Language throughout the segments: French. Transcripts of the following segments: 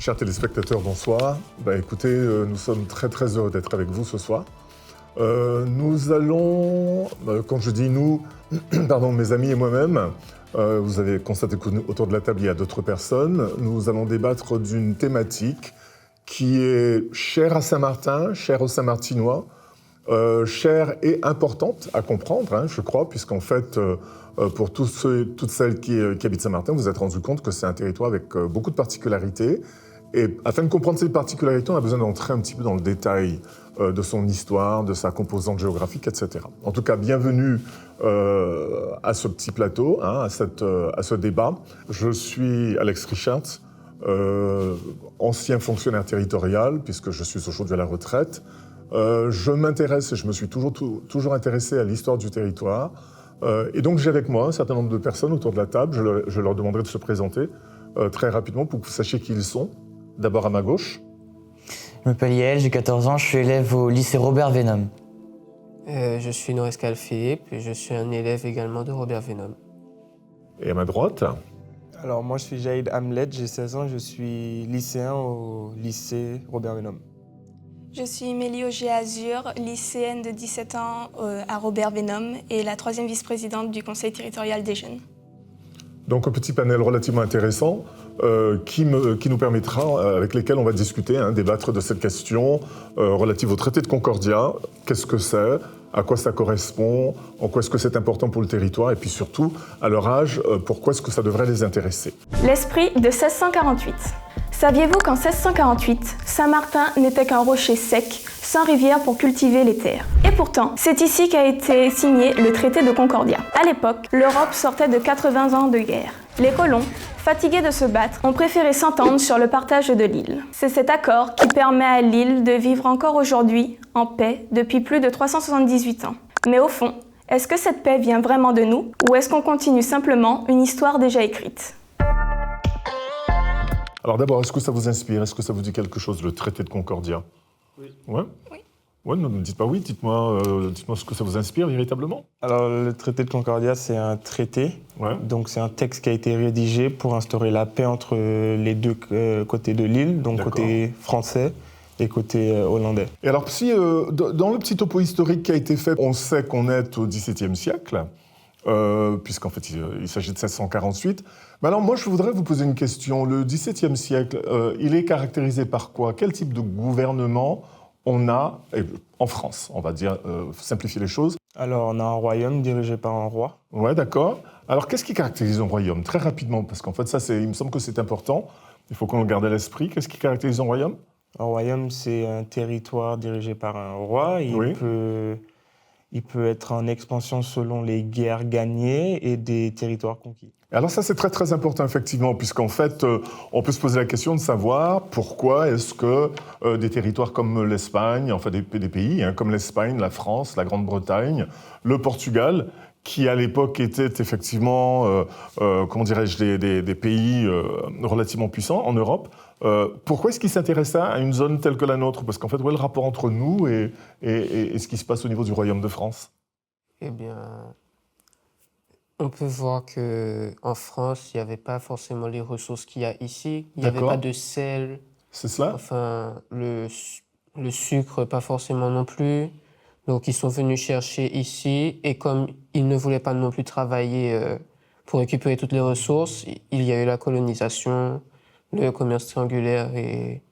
Chers téléspectateurs, bonsoir. Écoutez, nous sommes très très heureux d'être avec vous ce soir. Nous allons, quand je dis nous, pardon, mes amis et moi-même, vous avez constaté qu'autour de la table il y a d'autres personnes, nous allons débattre d'une thématique qui est chère à Saint-Martin, chère aux Saint-Martinois, chère et importante à comprendre, je crois, puisqu'en fait, pour tous ceux, toutes celles qui habitent Saint-Martin, vous vous êtes rendu compte que c'est un territoire avec beaucoup de particularités. Et afin de comprendre ces particularités, on a besoin d'entrer un petit peu dans le détail de son histoire, de sa composante géographique, etc. En tout cas, bienvenue à ce petit plateau, à ce débat. Je suis Alex Richards, ancien fonctionnaire territorial, puisque je suis aujourd'hui à la retraite. Je m'intéresse et je me suis toujours intéressé à l'histoire du territoire. Et donc j'ai avec moi un certain nombre de personnes autour de la table. Je leur demanderai de se présenter très rapidement pour que vous sachiez qui ils sont. D'abord à ma gauche. Je m'appelle Yael, j'ai 14 ans, je suis élève au lycée Robert Venhomme. Je suis Norescal Philippe et je suis un élève également de Robert Venhomme. Et à ma droite. Alors moi je suis Jaïd Hamlet, j'ai 16 ans, je suis lycéen au lycée Robert Venhomme. Je suis Mélie Auger-Azur, lycéenne de 17 ans à Robert Venhomme et la 3e vice-présidente du conseil territorial des jeunes. Donc un petit panel relativement intéressant qui nous permettra, avec lesquels on va discuter, débattre de cette question relative au traité de Concordia. Qu'est-ce que c'est ? À quoi ça correspond ? En quoi est-ce que c'est important pour le territoire ? Et puis surtout, à leur âge, pourquoi est-ce que ça devrait les intéresser ? L'esprit de 1648. Saviez-vous qu'en 1648, Saint-Martin n'était qu'un rocher sec, sans rivière pour cultiver les terres ? Et pourtant, c'est ici qu'a été signé le traité de Concordia. À l'époque, l'Europe sortait de 80 ans de guerre. Les colons, fatigués de se battre, ont préféré s'entendre sur le partage de l'île. C'est cet accord qui permet à l'île de vivre encore aujourd'hui en paix depuis plus de 378 ans. Mais au fond, est-ce que cette paix vient vraiment de nous ou est-ce qu'on continue simplement une histoire déjà écrite ? Alors d'abord, est-ce que ça vous inspire ? Est-ce que ça vous dit quelque chose, le traité de Concordia ? Oui. Ouais ? Oui. Ouais, ne me dites pas oui, dites-moi ce que ça vous inspire véritablement. Alors le traité de Concordia c'est un traité, donc c'est un texte qui a été rédigé pour instaurer la paix entre les deux côtés de l'île, donc côté français et côté hollandais. Et alors si dans le petit topo historique qui a été fait, on sait qu'on est au XVIIe siècle, puisqu'en fait il s'agit de 1648. Mais alors moi je voudrais vous poser une question. Le XVIIe siècle, il est caractérisé par quoi ? Quel type de gouvernement on a en France, on va dire, simplifier les choses. Alors, on a un royaume dirigé par un roi. Ouais, d'accord. Alors, qu'est-ce qui caractérise un royaume ? Très rapidement, parce qu'en fait, il me semble que c'est important. Il faut qu'on le garde à l'esprit. Qu'est-ce qui caractérise un royaume ? Un royaume, c'est un territoire dirigé par un roi. Il peut être en expansion selon les guerres gagnées et des territoires conquis. Alors ça, c'est très très important, effectivement, puisqu'en fait, on peut se poser la question de savoir pourquoi est-ce que des territoires comme l'Espagne, enfin des pays comme l'Espagne, la France, la Grande-Bretagne, le Portugal, qui à l'époque étaient effectivement, comment dirais-je, des pays relativement puissants en Europe, pourquoi est-ce qu'ils s'intéressaient à une zone telle que la nôtre ? Parce qu'en fait, où est le rapport entre nous et ce qui se passe au niveau du Royaume de France ? Eh bien, on peut voir qu'en France, il n'y avait pas forcément les ressources qu'il y a ici. Il n'y avait pas de sel. C'est cela ? Enfin, le sucre, pas forcément non plus. Donc, ils sont venus chercher ici. Et comme ils ne voulaient pas non plus travailler pour récupérer toutes les ressources, il y a eu la colonisation, le commerce triangulaire et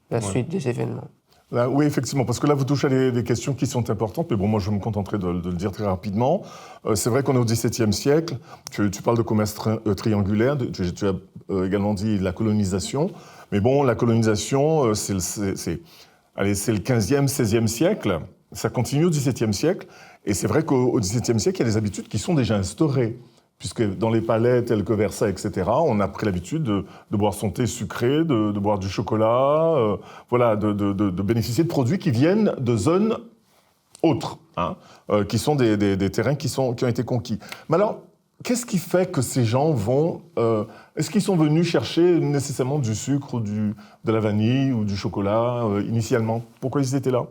la suite des événements. Là, oui, effectivement, parce que là, vous touchez à des questions qui sont importantes, mais bon, moi, je me contenterai de le dire très rapidement. C'est vrai qu'on est au XVIIe siècle, tu parles de commerce triangulaire, tu as également dit la colonisation, mais bon, la colonisation, c'est le 15e, 16e siècle, ça continue au XVIIe siècle, et c'est vrai qu'au XVIIe siècle, il y a des habitudes qui sont déjà instaurées. Puisque dans les palais tels que Versailles, etc., on a pris l'habitude de boire son thé sucré, de boire du chocolat, de bénéficier de produits qui viennent de zones autres, qui sont des terrains qui ont été conquis. Mais alors, qu'est-ce qui fait que ces gens vont... est-ce qu'ils sont venus chercher nécessairement du sucre ou de la vanille ou du chocolat initialement ? Pourquoi ils étaient là ?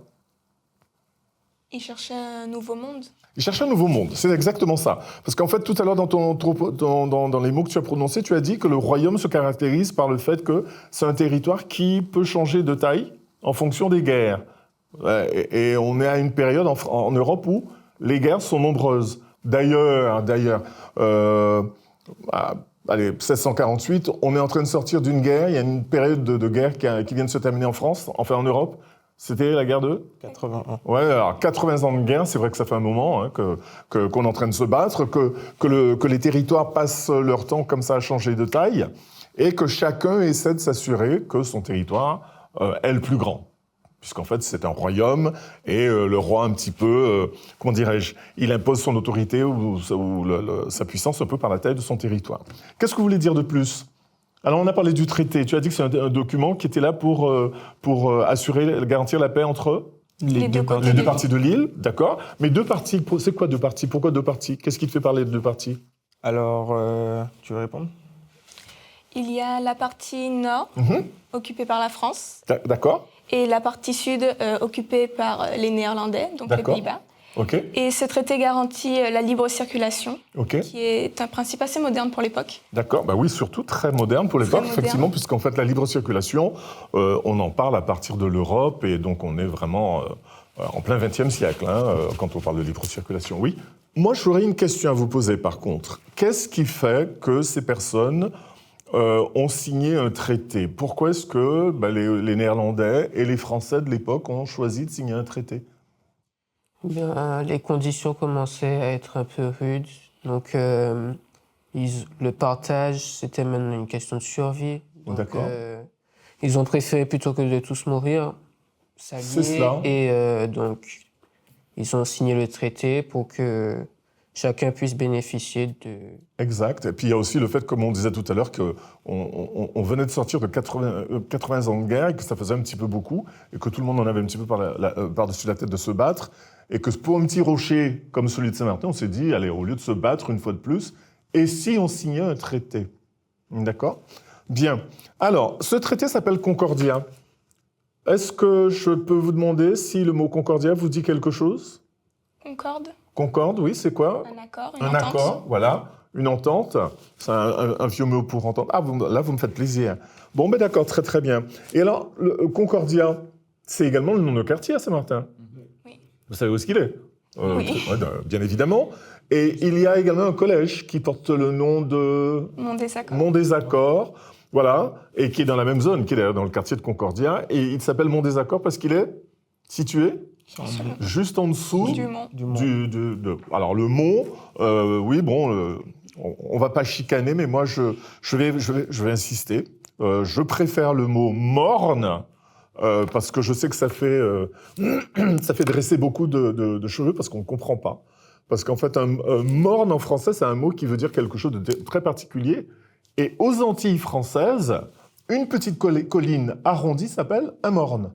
Ils cherchaient un nouveau monde. Ils cherchent un nouveau monde, c'est exactement ça. Parce qu'en fait, tout à l'heure, dans les mots que tu as prononcés, tu as dit que le royaume se caractérise par le fait que c'est un territoire qui peut changer de taille en fonction des guerres. Et on est à une période en Europe où les guerres sont nombreuses. D'ailleurs, allez, 1648, on est en train de sortir d'une guerre. Il y a une période de guerre qui vient de se terminer en France, enfin en Europe. C'était la guerre de 81. Ouais, alors 80 ans de guerre, c'est vrai que ça fait un moment hein, qu'on est en train de se battre, que les territoires passent leur temps comme ça à changer de taille, et que chacun essaie de s'assurer que son territoire est le plus grand. Puisqu'en fait, c'est un royaume, et le roi, un petit peu, comment dirais-je, il impose son autorité ou sa puissance un peu par la taille de son territoire. Qu'est-ce que vous voulez dire de plus ? Alors, on a parlé du traité. Tu as dit que c'est un document qui était là pour garantir la paix entre Les deux les deux parties de l'île, d'accord. Mais deux parties, c'est quoi deux parties ? Pourquoi deux parties ? Qu'est-ce qui te fait parler de deux parties ? Alors, tu veux répondre ? Il y a la partie nord, occupée par la France, D'accord. et la partie sud, occupée par les Néerlandais, donc les Pays-Bas. Ok. Et ce traité garantit la libre circulation, Ok. qui est un principe assez moderne pour l'époque. D'accord, bah oui, surtout très moderne pour l'époque, effectivement, puisqu'en fait la libre circulation, on en parle à partir de l'Europe, et donc on est vraiment en plein XXe siècle quand on parle de libre circulation. Oui. Moi, j'aurais une question à vous poser par contre. Qu'est-ce qui fait que ces personnes ont signé un traité ? Pourquoi est-ce que les Néerlandais et les Français de l'époque ont choisi de signer un traité ? Bien, les conditions commençaient à être un peu rudes, donc le partage, c'était maintenant une question de survie. Donc, D'accord. Ils ont préféré, plutôt que de tous mourir, s'allier. C'est cela. Et donc, ils ont signé le traité pour que chacun puisse bénéficier de... Exact. Et puis il y a aussi le fait, comme on disait tout à l'heure, qu'on venait de sortir de 80 ans de guerre, et que ça faisait un petit peu beaucoup, et que tout le monde en avait un petit peu par-dessus la tête de se battre, et que pour un petit rocher comme celui de Saint-Martin, on s'est dit, allez, au lieu de se battre une fois de plus, et si on signait un traité ? D'accord ? Bien. Alors, ce traité s'appelle Concordia. Est-ce que je peux vous demander si le mot Concordia vous dit quelque chose ? Concorde, Concorde, oui, c'est quoi ? un accord, une Un entente. accord, voilà. Une entente. C'est un vieux mot pour entendre. Ah, là, vous me faites plaisir. Bon, ben d'accord, très très bien. Et alors, le Concordia, c'est également le nom de quartier à Saint-Martin. Oui. Vous savez où est-ce qu'il est ? Oui. Bien évidemment. Et il y a également un collège qui porte le nom de Mont des Accords. Mont des Accords, voilà, et qui est dans la même zone, qui est d'ailleurs dans le quartier de Concordia. Et il s'appelle Mont des Accords parce qu'il est situé juste en dessous Du mont. alors le mont, oui, bon, on va pas chicaner, mais moi je vais insister. Je préfère le mot morne parce que je sais que ça fait dresser beaucoup de cheveux parce qu'on ne comprend pas. Parce qu'en fait, un morne en français, c'est un mot qui veut dire quelque chose de très particulier. Et aux Antilles françaises, une petite colline arrondie s'appelle un morne.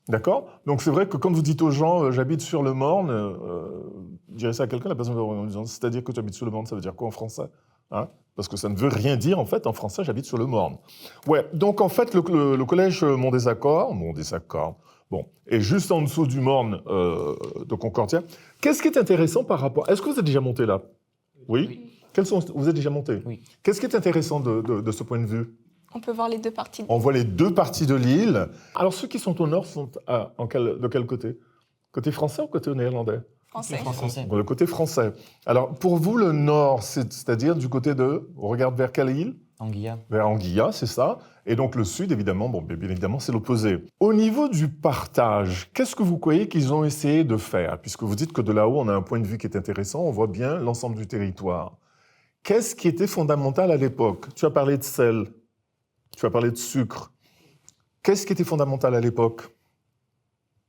D'accord ? Donc c'est vrai que quand vous dites aux gens j'habite sur le Morne, direz ça à quelqu'un, la personne va en disant c'est-à-dire que tu habites sur le Morne, ça veut dire quoi en français ? Parce que ça ne veut rien dire en fait en français, j'habite sur le Morne. Ouais, donc en fait le collège Mont des Accords, bon, est juste en dessous du Morne de Concordia. Qu'est-ce qui est intéressant par rapport... Est-ce que vous êtes déjà monté là ? Oui. Vous êtes déjà monté ? Oui. Qu'est-ce qui est intéressant de ce point de vue ? On peut voir les deux parties. On voit les deux parties de l'île. Alors, ceux qui sont au nord sont de quel côté ? Côté français ou côté néerlandais ? Français. Français. Le côté français. Alors, pour vous, le nord, c'est-à-dire du côté de... On regarde vers quelle île ? Anguilla. Vers Anguilla, c'est ça. Et donc, le sud, évidemment, bien évidemment, c'est l'opposé. Au niveau du partage, qu'est-ce que vous croyez qu'ils ont essayé de faire ? Puisque vous dites que de là-haut, on a un point de vue qui est intéressant, on voit bien l'ensemble du territoire. Qu'est-ce qui était fondamental à l'époque ? Tu as parlé de sel. Tu as parlé de sucre. Qu'est-ce qui était fondamental à l'époque ?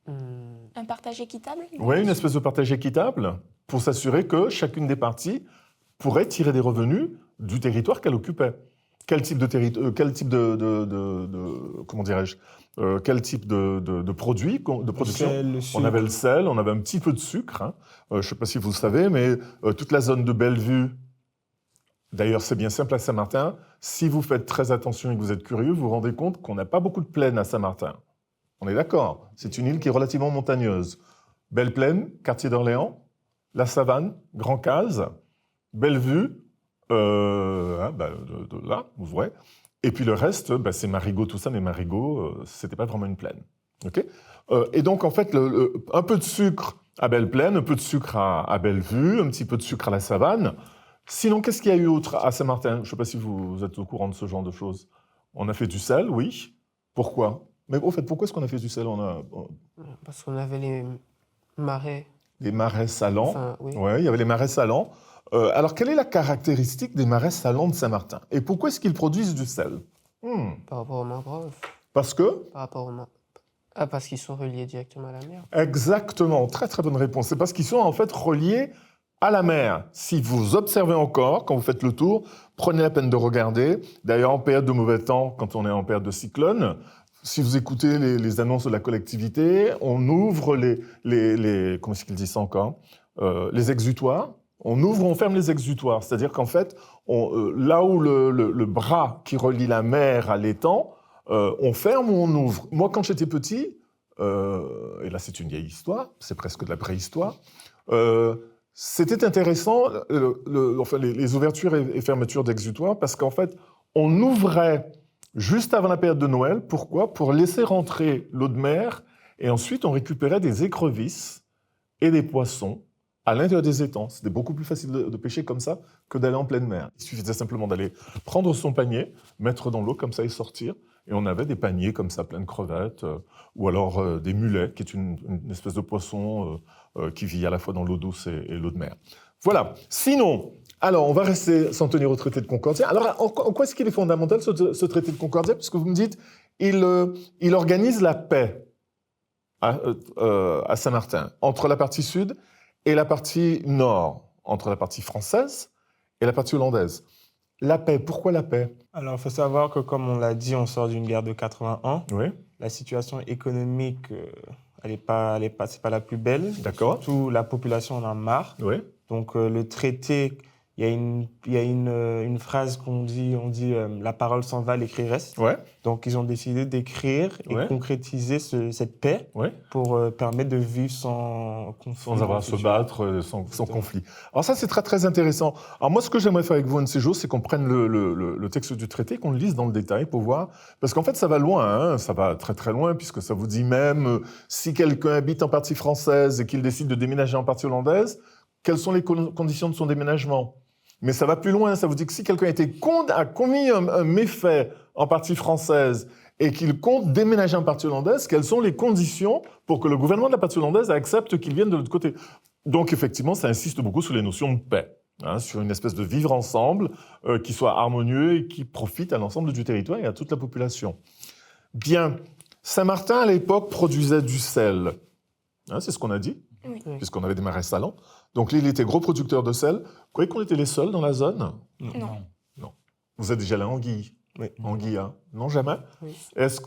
Un partage équitable ? Oui, une espèce de partage équitable pour s'assurer que chacune des parties pourrait tirer des revenus du territoire qu'elle occupait. Quel type de produits, de production ? Le On avait le sel, on avait un petit peu de sucre. Je ne sais pas si vous le savez, mais toute la zone de Bellevue. D'ailleurs, c'est bien simple à Saint-Martin. Si vous faites très attention et que vous êtes curieux, vous vous rendez compte qu'on n'a pas beaucoup de plaines à Saint-Martin. On est d'accord ? C'est une île qui est relativement montagneuse. Belle plaine, quartier d'Orléans, la Savane, Grand Case, Bellevue, de là, vous voyez. Et puis le reste, c'est Marigot, tout ça, mais Marigot, c'était pas vraiment une plaine. Okay, et donc, en fait, un peu de sucre à Belle-Plaine, un peu de sucre à Bellevue, un petit peu de sucre à la Savane. Sinon, qu'est-ce qu'il y a eu autre à Saint-Martin? Je ne sais pas si vous êtes au courant de ce genre de choses. On a fait du sel, oui. Pourquoi? Mais au fait, pourquoi est-ce qu'on a fait du sel? Parce qu'on avait les marais. Les marais salants. Enfin, oui. Ouais, il y avait les marais salants. Alors, quelle est la caractéristique des marais salants de Saint-Martin? Et pourquoi est-ce qu'ils produisent du sel? Par rapport aux mangroves. Parce que? Par rapport aux mangroves. Ah, parce qu'ils sont reliés directement à la mer. Exactement, très très bonne réponse. C'est parce qu'ils sont en fait reliés à la mer. Si vous observez encore, quand vous faites le tour, prenez la peine de regarder. D'ailleurs, en période de mauvais temps, quand on est en période de cyclone, si vous écoutez les annonces de la collectivité, on ouvre comment est-ce qu'ils disent ça encore? Les exutoires. On ferme les exutoires. C'est-à-dire qu'en fait, là où le bras qui relie la mer à l'étang, on ferme ou on ouvre. Moi, quand j'étais petit, et là c'est une vieille histoire, c'est presque de la préhistoire, c'était intéressant, les ouvertures et fermetures d'exutoires, parce qu'en fait, on ouvrait juste avant la période de Noël. Pourquoi? Pour laisser rentrer l'eau de mer, et ensuite on récupérait des écrevisses et des poissons à l'intérieur des étangs. C'était beaucoup plus facile de pêcher comme ça que d'aller en pleine mer. Il suffisait simplement d'aller prendre son panier, mettre dans l'eau comme ça et sortir. Et on avait des paniers comme ça, pleins de crevettes, ou alors des mulets, qui est une espèce de poisson qui vit à la fois dans l'eau douce et l'eau de mer. Voilà. Sinon, alors, on va rester s'en tenir au traité de Concordia. Alors, en quoi est-ce qu'il est fondamental, ce traité de Concordia? Puisque vous me dites, il organise la paix à Saint-Martin, entre la partie sud et la partie nord, entre la partie française et la partie hollandaise. La paix, pourquoi la paix? Alors, il faut savoir que, comme on l'a dit, on sort d'une guerre de 81. Oui. La situation économique, c'est pas la plus belle. D'accord. Surtout, la population en a marre. Oui. Donc, le traité, il y a une phrase qu'on dit, la parole s'en va, l'écrit reste. Ouais. Donc, ils ont décidé d'écrire et concrétiser cette paix pour permettre de vivre sans conflit. Sans avoir à se battre, sans conflit. Alors ça, c'est très, très intéressant. Alors moi, ce que j'aimerais faire avec vous un de ces jours, c'est qu'on prenne le texte du traité, qu'on le lise dans le détail pour voir. Parce qu'en fait, ça va loin, hein, ça va très, très loin, puisque ça vous dit même, si quelqu'un habite en partie française et qu'il décide de déménager en partie hollandaise, quelles sont les conditions de son déménagement? Mais ça va plus loin, ça vous dit que si quelqu'un a commis un méfait en partie française et qu'il compte déménager en partie hollandaise, quelles sont les conditions pour que le gouvernement de la partie hollandaise accepte qu'il vienne de l'autre côté? Donc effectivement, ça insiste beaucoup sur les notions de paix, hein, sur une espèce de vivre ensemble qui soit harmonieux et qui profite à l'ensemble du territoire et à toute la population. Bien, Saint-Martin à l'époque produisait du sel, hein, c'est ce qu'on a dit, puisqu'on avait des marais salants. Donc l'île était gros producteur de sel. Vous croyez qu'on était les seuls dans la zone? Non. Vous êtes déjà allé à Anguille? Oui. Anguille, hein? Non, jamais? Oui.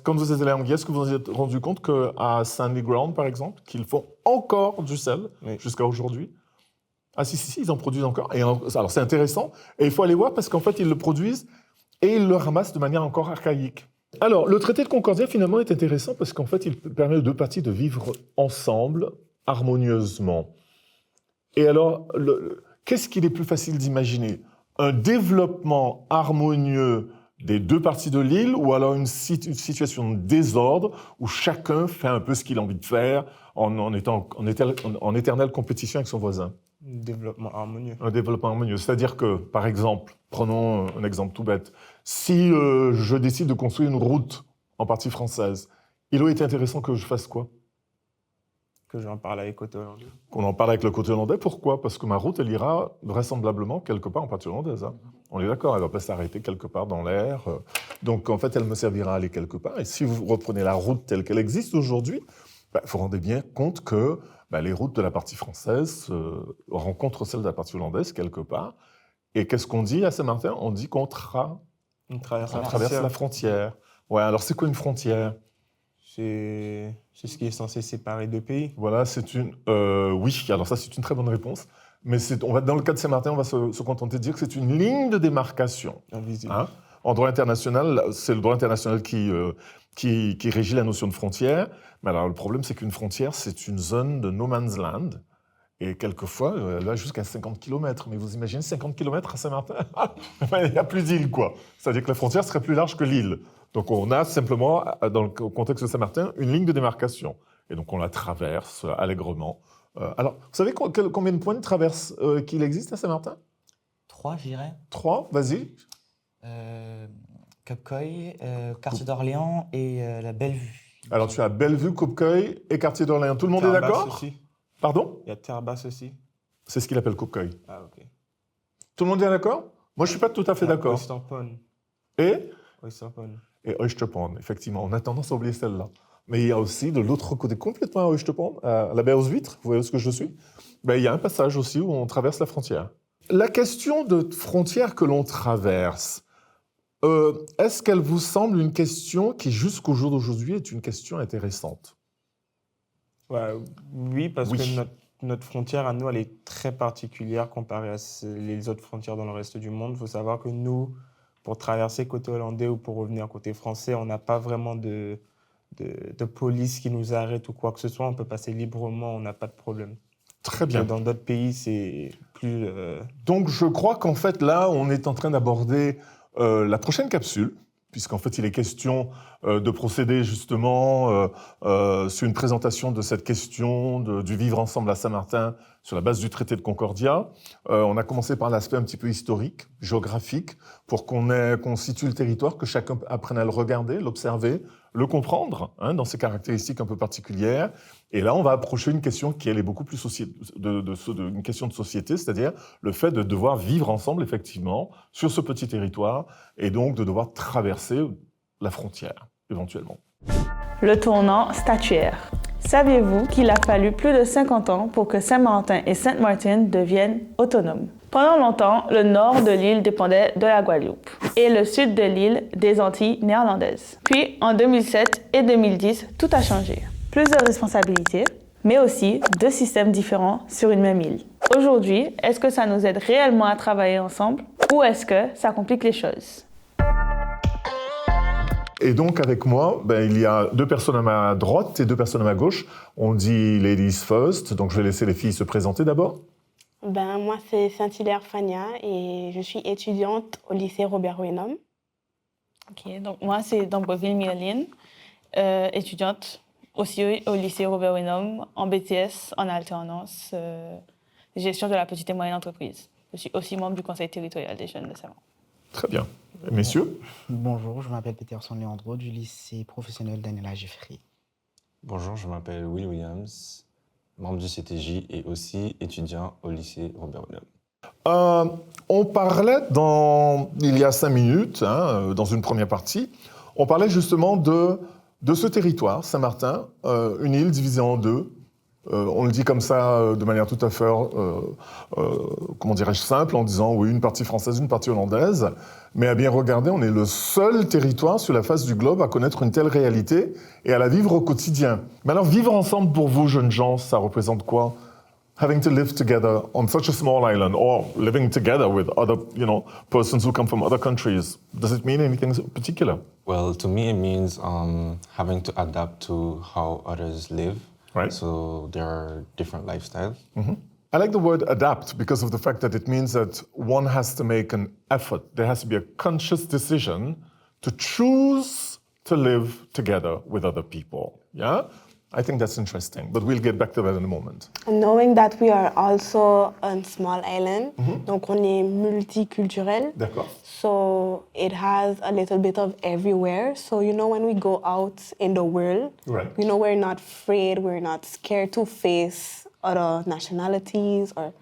Quand vous êtes allé à Anguille, est-ce que vous vous êtes rendu compte qu'à Sandy Ground, par exemple, qu'ils font encore du sel jusqu'à aujourd'hui? Ah si, ils en produisent encore. Alors c'est intéressant. Et il faut aller voir parce qu'en fait, ils le produisent et ils le ramassent de manière encore archaïque. Alors, le traité de Concordia, finalement, est intéressant parce qu'en fait, il permet aux deux parties de vivre ensemble, harmonieusement. Et alors, qu'est-ce qu'il est plus facile d'imaginer? Un développement harmonieux des deux parties de l'île ou alors une situation de désordre où chacun fait un peu ce qu'il a envie de faire en étant en éternelle compétition avec son voisin? Un développement harmonieux. Un développement harmonieux. C'est-à-dire que, par exemple, prenons un exemple tout bête, si je décide de construire une route en partie française, il aurait été intéressant que je fasse quoi? Que j'en parle avec le côté hollandais. Qu'on en parle avec le côté hollandais, pourquoi? Parce que ma route, elle ira vraisemblablement quelque part en partie hollandaise. Hein. On est d'accord, elle ne va pas s'arrêter quelque part dans l'air. Donc, en fait, elle me servira à aller quelque part. Et si vous reprenez la route telle qu'elle existe aujourd'hui, vous rendez bien compte que les routes de la partie française rencontrent celles de la partie hollandaise quelque part. Et qu'est-ce qu'on dit à Saint-Martin? On dit qu'on traverse la frontière. Ouais, alors c'est quoi une frontière? C'est ce qui est censé séparer deux pays. Voilà, oui, alors ça c'est une très bonne réponse. Mais dans le cas de Saint-Martin, on va se contenter de dire que c'est une ligne de démarcation. Invisible. Hein? En droit international, c'est le droit international qui régit la notion de frontière. Mais alors le problème, c'est qu'une frontière, c'est une zone de no man's land. Et quelquefois, elle va jusqu'à 50 km. Mais vous imaginez 50 km à Saint-Martin? Il n'y a plus d'île, quoi. C'est-à-dire que la frontière serait plus large que l'île. Donc on a simplement, dans le contexte de Saint-Martin, une ligne de démarcation. Et donc on la traverse allègrement. Alors, vous savez combien de points de traverse qu'il existe à Saint-Martin? 3, je dirais. 3, vas-y. Capcoy, Quartier d'Orléans et la Bellevue. Alors tu as Bellevue, Coupe-Cueil et Quartier d'Orléans. Tout le monde est d'accord? Aussi. Pardon? Il y a Terre-Basse aussi. C'est ce qu'il appelle Coupe-Cueil. Ah, ok. Tout le monde est d'accord? Moi, je ne suis pas tout à fait d'accord. Oysterpond. Et Oysterpond. Et Oysterpond, effectivement. On a tendance à oublier celle-là. Mais il y a aussi, de l'autre côté, complètement à Oysterpond, à la baie aux Huîtres, vous voyez où je suis, il y a un passage aussi où on traverse la frontière. La question de frontière que l'on traverse, est-ce qu'elle vous semble une question qui, jusqu'au jour d'aujourd'hui, est une question intéressante? Ouais, oui, parce que notre frontière à nous, elle est très particulière comparée à les autres frontières dans le reste du monde. Il faut savoir que nous, pour traverser côté hollandais ou pour revenir côté français, on n'a pas vraiment de police qui nous arrête ou quoi que ce soit. On peut passer librement, on n'a pas de problème. Très bien. Dans d'autres pays, c'est plus... Donc, je crois qu'en fait, là, on est en train d'aborder la prochaine capsule, puisqu'en fait, il est question de procéder justement sur une présentation de cette question du vivre ensemble à Saint-Martin sur la base du traité de Concordia. On a commencé par l'aspect un petit peu historique, géographique, pour qu'on situe le territoire, que chacun apprenne à le regarder, l'observer, le comprendre, dans ses caractéristiques un peu particulières. Et là, on va approcher une question qui, elle, est beaucoup plus une question de société, c'est-à-dire le fait de devoir vivre ensemble, effectivement, sur ce petit territoire, et donc de devoir traverser la frontière, éventuellement. Le tournant statuaire. Saviez-vous qu'il a fallu plus de 50 ans pour que Saint-Martin et Sainte-Martine deviennent autonomes? Pendant longtemps, le nord de l'île dépendait de la Guadeloupe et le sud de l'île des Antilles néerlandaises. Puis, en 2007 et 2010, tout a changé. Plus de responsabilités, mais aussi deux systèmes différents sur une même île. Aujourd'hui, est-ce que ça nous aide réellement à travailler ensemble ou est-ce que ça complique les choses? Et donc, avec moi, il y a deux personnes à ma droite et deux personnes à ma gauche. On dit ladies first, donc je vais laisser les filles se présenter d'abord. Moi, c'est Saint-Hilaire Fania et je suis étudiante au lycée Robert Wenham. Ok, donc moi, c'est Dambreville Myrline, étudiante aussi au lycée Robert Wenham, en BTS, en alternance, gestion de la petite et moyenne entreprise. Je suis aussi membre du conseil territorial des jeunes de Saint-Martin. Très bien. Messieurs? Bonjour, je m'appelle Peterson Leandro du lycée professionnel Daniela Giffry. Bonjour, je m'appelle Will Williams, membre du CTJ et aussi étudiant au lycée Robert Wenham. On parlait il y a 5 minutes, dans une première partie, on parlait justement de ce territoire, Saint-Martin, une île divisée en deux. On le dit comme ça de manière tout à fait, simple, en disant oui, une partie française, une partie hollandaise. Mais à bien regarder, on est le seul territoire sur la face du globe à connaître une telle réalité et à la vivre au quotidien. Mais alors, vivre ensemble pour vous, jeunes gens, ça représente quoi? Having to live together on such a small island, or living together with other, persons who come from other countries. Does it mean anything particular? Well, to me, it means having to adapt to how others live. Right. So there are different lifestyles. Mm-hmm. I like the word adapt because of the fact that it means that one has to make an effort. There has to be a conscious decision to choose to live together with other people. Yeah? I think that's interesting, but we'll get back to that in a moment. Knowing that we are also a small island, donc on est multiculturel. D'accord. So it has a little bit of everywhere. So, when we go out in the world, right. We're not afraid, we're not scared to face other nationalities or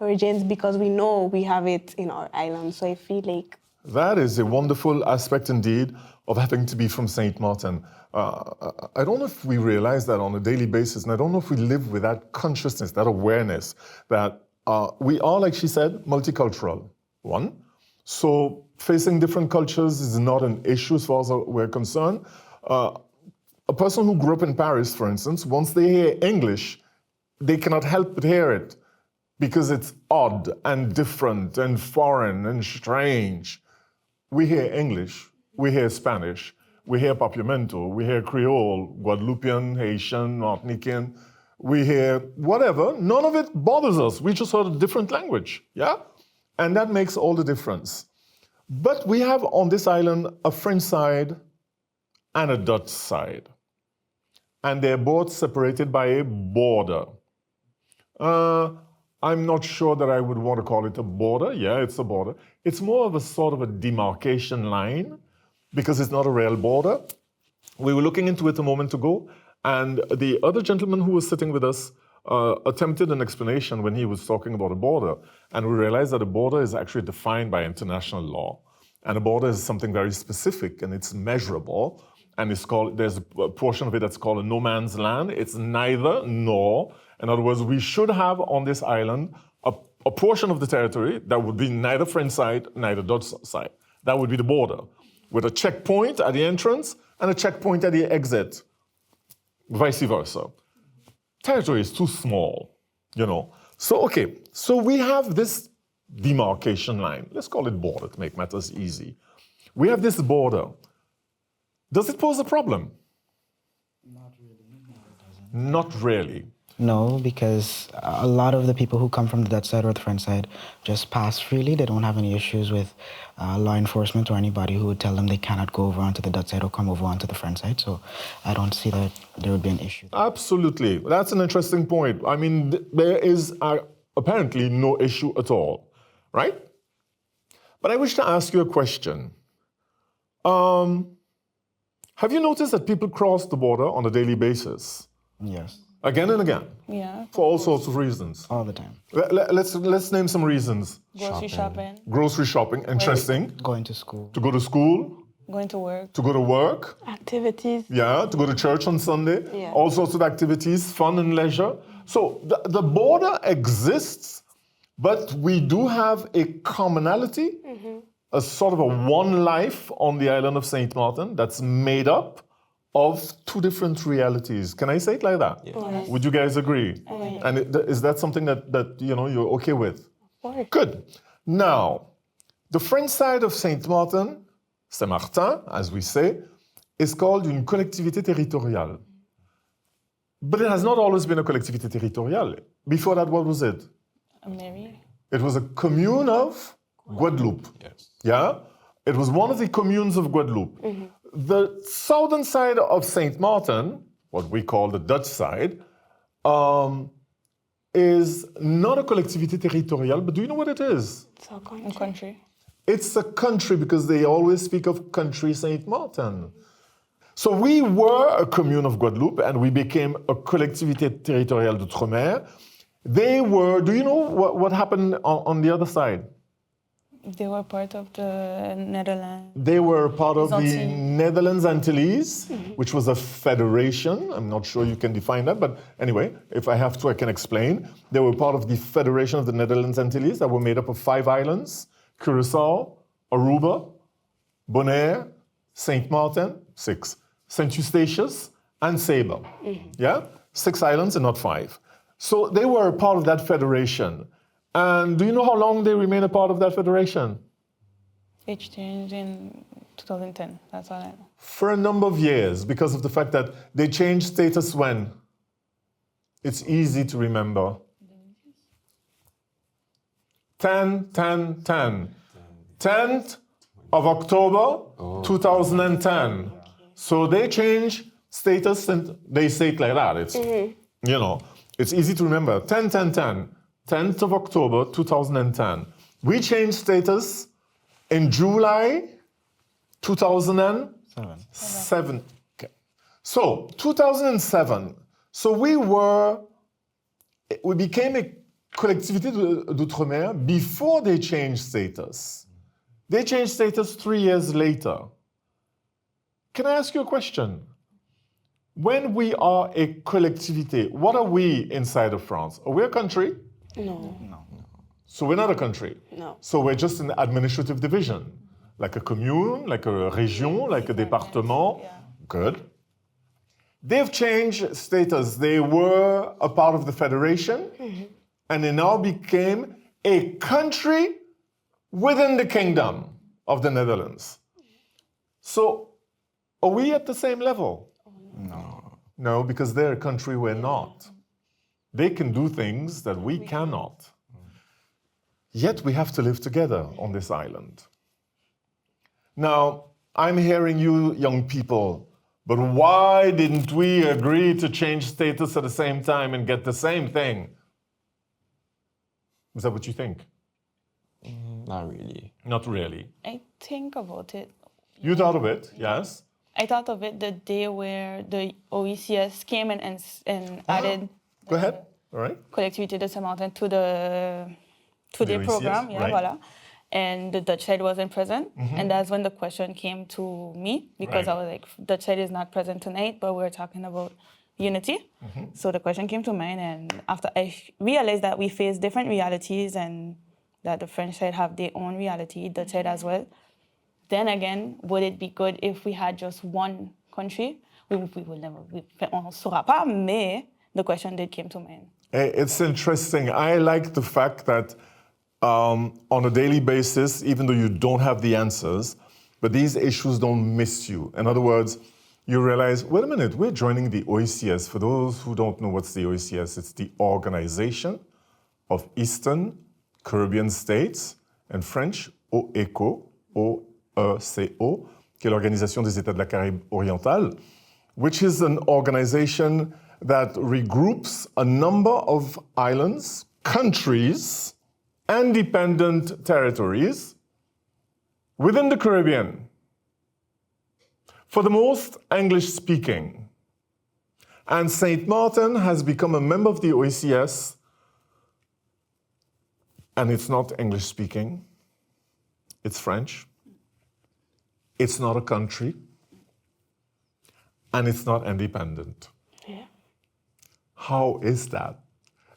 origins because we know we have it in our island. So I feel like... That is a wonderful aspect indeed of having to be from St. Martin. I don't know if we realize that on a daily basis, and I don't know if we live with that consciousness, that awareness that we are, like she said, multicultural. One. So facing different cultures is not an issue as far as we're concerned. A person who grew up in Paris, for instance, once they hear English, they cannot help but hear it because it's odd and different and foreign and strange. We hear English, we hear Spanish, we hear Papiamento, we hear Creole, Guadeloupean, Haitian, Martinican. we hear whatever, none of it bothers us. We just heard a different language, yeah? And that makes all the difference. But we have on this island a French side and a Dutch side. And they're both separated by a border. I'm not sure that I would want to call it a border. Yeah, it's a border. It's more of a sort of a demarcation line because it's not a real border. We were looking into it a moment ago, and the other gentleman who was sitting with us attempted an explanation when he was talking about a border, and we realized that a border is actually defined by international law. And a border is something very specific, and it's measurable, and it's called, there's a portion of it that's called a no man's land. It's neither nor. In other words, we should have on this island a portion of the territory that would be neither French side, neither Dutch side. That would be the border, with a checkpoint at the entrance and a checkpoint at the exit, vice versa. Territory is too small, you know. So, okay, so we have this demarcation line. Let's call it border to make matters easy. We have this border. Does it pose a problem? Not really. No, it doesn't. Not really. No, because a lot of the people who come from the Dutch side or the French side just pass freely. They don't have any issues with law enforcement or anybody who would tell them they cannot go over onto the Dutch side or come over onto the French side. So I don't see that there would be an issue. Absolutely. That's an interesting point. I mean, there is apparently no issue at all, right? But I wish to ask you a question. Have you noticed that people cross the border on a daily basis? Yes, Again and again, Yeah. for all sorts of reasons. all the time. Let's name some reasons. Grocery shopping, Grocery shopping, interesting. Going to school. To go to school, going to work. to go to work, Activities. yeah, to go to church on Sunday, Yeah. all sorts of activities, fun and leisure. So the border exists, but we do have a commonality, a sort of a one life on the island of St. Martin that's made up of two different realities. Can I say it like that? Yes. Would you guys agree? And is that something that you know you're okay with? course. Good. Now, the French side of Saint Martin, Saint-Martin, as we say, is called une collectivité territoriale. But it has not always been a collectivité territoriale. Before that, what was it? Mary. It was a commune of Guadeloupe. Yes. Yeah? It was one of the communes of Guadeloupe. The southern side of Saint Martin, what we call the Dutch side, is not a collectivité territoriale, but do you know what it is? It's our In country. country. It's a country because they always speak of country Saint Martin. So we were a commune of Guadeloupe and we became a collectivité territoriale d'outre-mer. They were, do you know what happened on the other side? They were part of the Netherlands. They were part of the Antilles. Netherlands Antilles, which was a federation. I'm not sure you can define that, but anyway, if I have to, I can explain. They were part of the Federation of the Netherlands Antilles that were made up of 5 islands: Curaçao, Aruba, Bonaire, Saint Martin, 6, Saint Eustatius, and Sable. Yeah? 6 islands and not 5. So they were a part of that federation. And do you know how long they remain a part of that federation? It changed in 2010. That's all I know. For a number of years, because of the fact that they changed status when? It's easy to remember. 10. 10th of October, 2010. So they changed status and they say it like that. It's, you know, it's easy to remember. 10th of October, 2010. We changed status in July 2007. Okay. So, 2007. So we became a collectivité d'outre-mer before they changed status. They changed status 3 years later. Can I ask you a question? When we are a collectivité, what are we inside of France? Are we a country? No. So we're not a country. No. So we're just an administrative division, like a commune, like a région, like a département. Yeah. Good. They've changed status. They were a part of the federation, and they now became a country within the kingdom of the Netherlands. So are we at the same level? No, because they're a country we're not. They can do things that we cannot. Yet we have to live together on this island. Now, I'm hearing you young people, but why didn't we agree to change status at the same time and get the same thing? Is that what you think? Not really. Not really. I think about it. You thought of it, yes? I thought of it the day where the OECS came in and added Go ahead. All right. Collectivité de Saint-Martin to their OECS, program. Yeah, right. voilà. And the Dutch side wasn't present. And that's when the question came to me, because Right. I was like, Dutch side is not present tonight, but we're talking about unity. So the question came to mind, and after I realized that we face different realities and that the French side have their own reality, Dutch side as well. Then again, would it be good if we had just one country? We will never, on ne saura pas, mais the question did came to mind. It's interesting. I like the fact that on a daily basis, even though you don't have the answers, but these issues don't miss you. In other words, you realize, wait a minute, we're joining the OECS. For those who don't know what's the OECS, it's the Organization of Eastern Caribbean States, and French, OECO, O-E-C-O, qui est l'Organisation des États de la Caraïbe orientale, which is an organization that regroups a number of islands, countries, independent territories within the Caribbean, for the most English-speaking. And St. Martin has become a member of the OECS, and it's not English-speaking, it's French, it's not a country, and it's not independent. Yeah. How is that?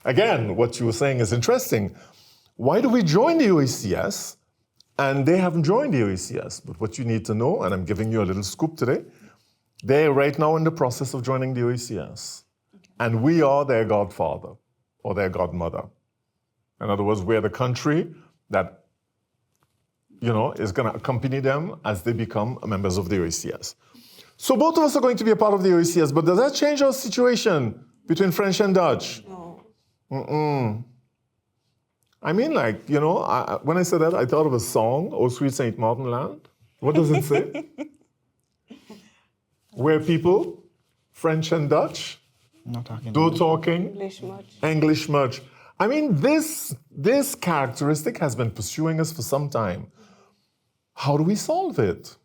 Again, what you were saying is interesting. Why do we join the OECS and they haven't joined the OECS? But what you need to know, and I'm giving you a little scoop today, they're right now in the process of joining the OECS. And we are their godfather or their godmother. In other words, we're the country that, is going to accompany them as they become members of the OECS. So both of us are going to be a part of the OECS, but does that change our situation between French and Dutch? No. Mm-mm. I mean, when I said that, I thought of a song, "Oh Sweet Saint Martin Land." What does it say? Where people, French and Dutch, Not talking. do talking English much. English much. I mean, this characteristic has been pursuing us for some time. How do we solve it?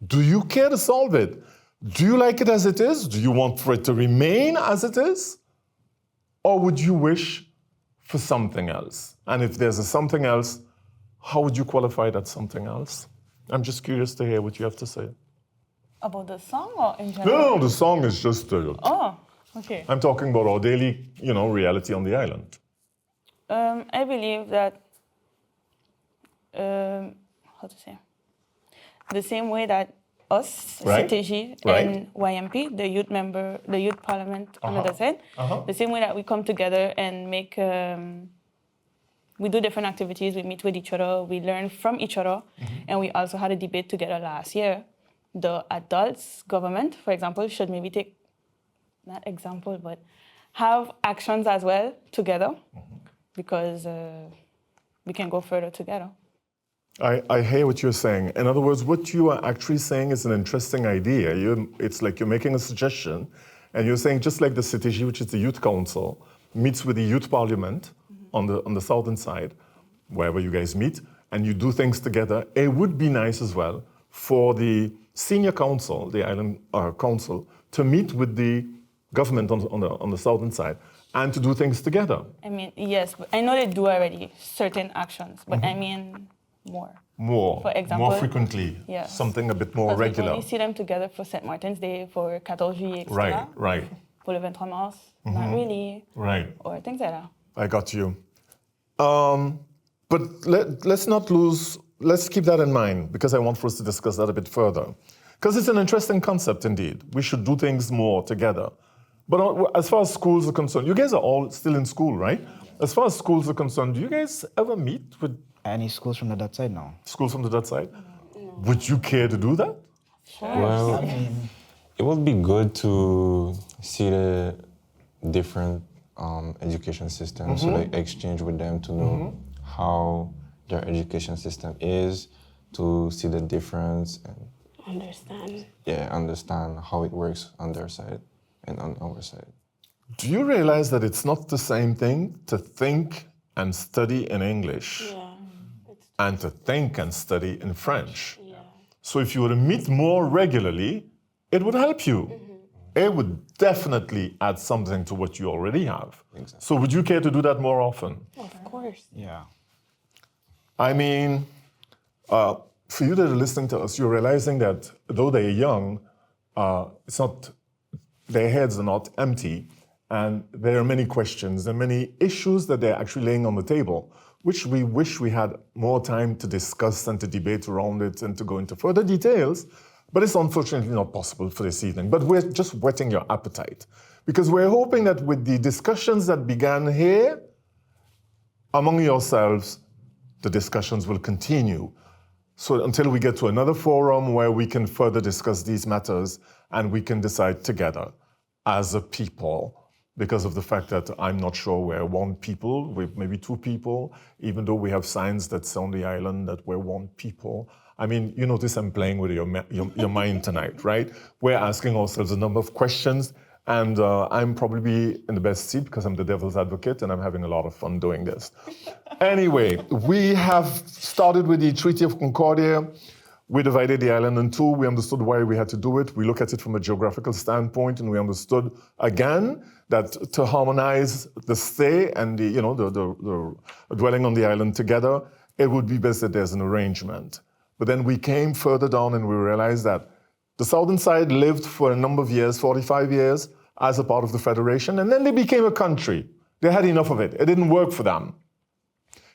Do you care to solve it? Do you like it as it is? Do you want for it to remain as it is? Or would you wish for something else? And if there's a something else, how would you qualify that something else? I'm just curious to hear what you have to say. About the song or in general? No, the song is just... Oh, okay. I'm talking about our daily, reality on the island. I believe that, how to say, the same way that us, Right. CTG, Right. and YMP, the youth parliament on the other side, the same way that we come together and make, we do different activities, we meet with each other, we learn from each other, and we also had a debate together last year. The adults, government, for example, should maybe take, not example, but have actions as well together, because we can go further together. I hear what you're saying. In other words, what you are actually saying is an interesting idea. It's like you're making a suggestion, and you're saying just like the CTG, which is the Youth Council, meets with the Youth Parliament on the southern side, wherever you guys meet, and you do things together, it would be nice as well for the Senior Council, the Island Council, to meet with the government on the southern side and to do things together. I mean, yes, but I know they do already certain actions, but I mean more. More, For example, more frequently, yes. Something a bit more Because we regular. only see them together for St. Martin's Day, for 14 juillet, etc. Right. Pour le 23 mars, not really, Right. or things like that. I got you. But let's keep that in mind, because I want for us to discuss that a bit further. Because it's an interesting concept indeed. We should do things more together. But as far as schools are concerned, you guys are all still in school, right? As far as schools are concerned, do you guys ever meet with Any schools from the Dutch side? No. schools from the Dutch side? Would you care to do that? Well, it would be good to see the different education system, so like exchange with them to know how their education system is, to see the difference and understand how it works on their side and on our side. Do you realize that it's not the same thing to think and study in English and to think and study in French? So if you were to meet more regularly, it would help you. It would definitely add something to what you already have. Exactly. So would you care to do that more often? Of course. Yeah. I mean, for you that are listening to us, you're realizing that though they're young, it's not, their heads are not empty, and there are many questions and many issues that they're actually laying on the table, which we wish we had more time to discuss and to debate around it and to go into further details, but it's unfortunately not possible for this evening. But we're just whetting your appetite, because we're hoping that with the discussions that began here, among yourselves, the discussions will continue. So until we get to another forum where we can further discuss these matters and we can decide together as a people, because of the fact that I'm not sure we're one people, we're maybe two people, even though we have signs that say on the island that we're one people. I mean, you notice I'm playing with your mind tonight, right? We're asking ourselves a number of questions, and I'm probably in the best seat because I'm the devil's advocate and I'm having a lot of fun doing this. Anyway, we have started with the Treaty of Concordia. We divided the island in two. We understood why we had to do it. We look at it from a geographical standpoint, and we understood again that to harmonize the stay and the dwelling on the island together, it would be best that there's an arrangement. But then we came further down and we realized that the southern side lived for a number of years, 45 years, as a part of the Federation, and then they became a country. They had enough of it. It didn't work for them.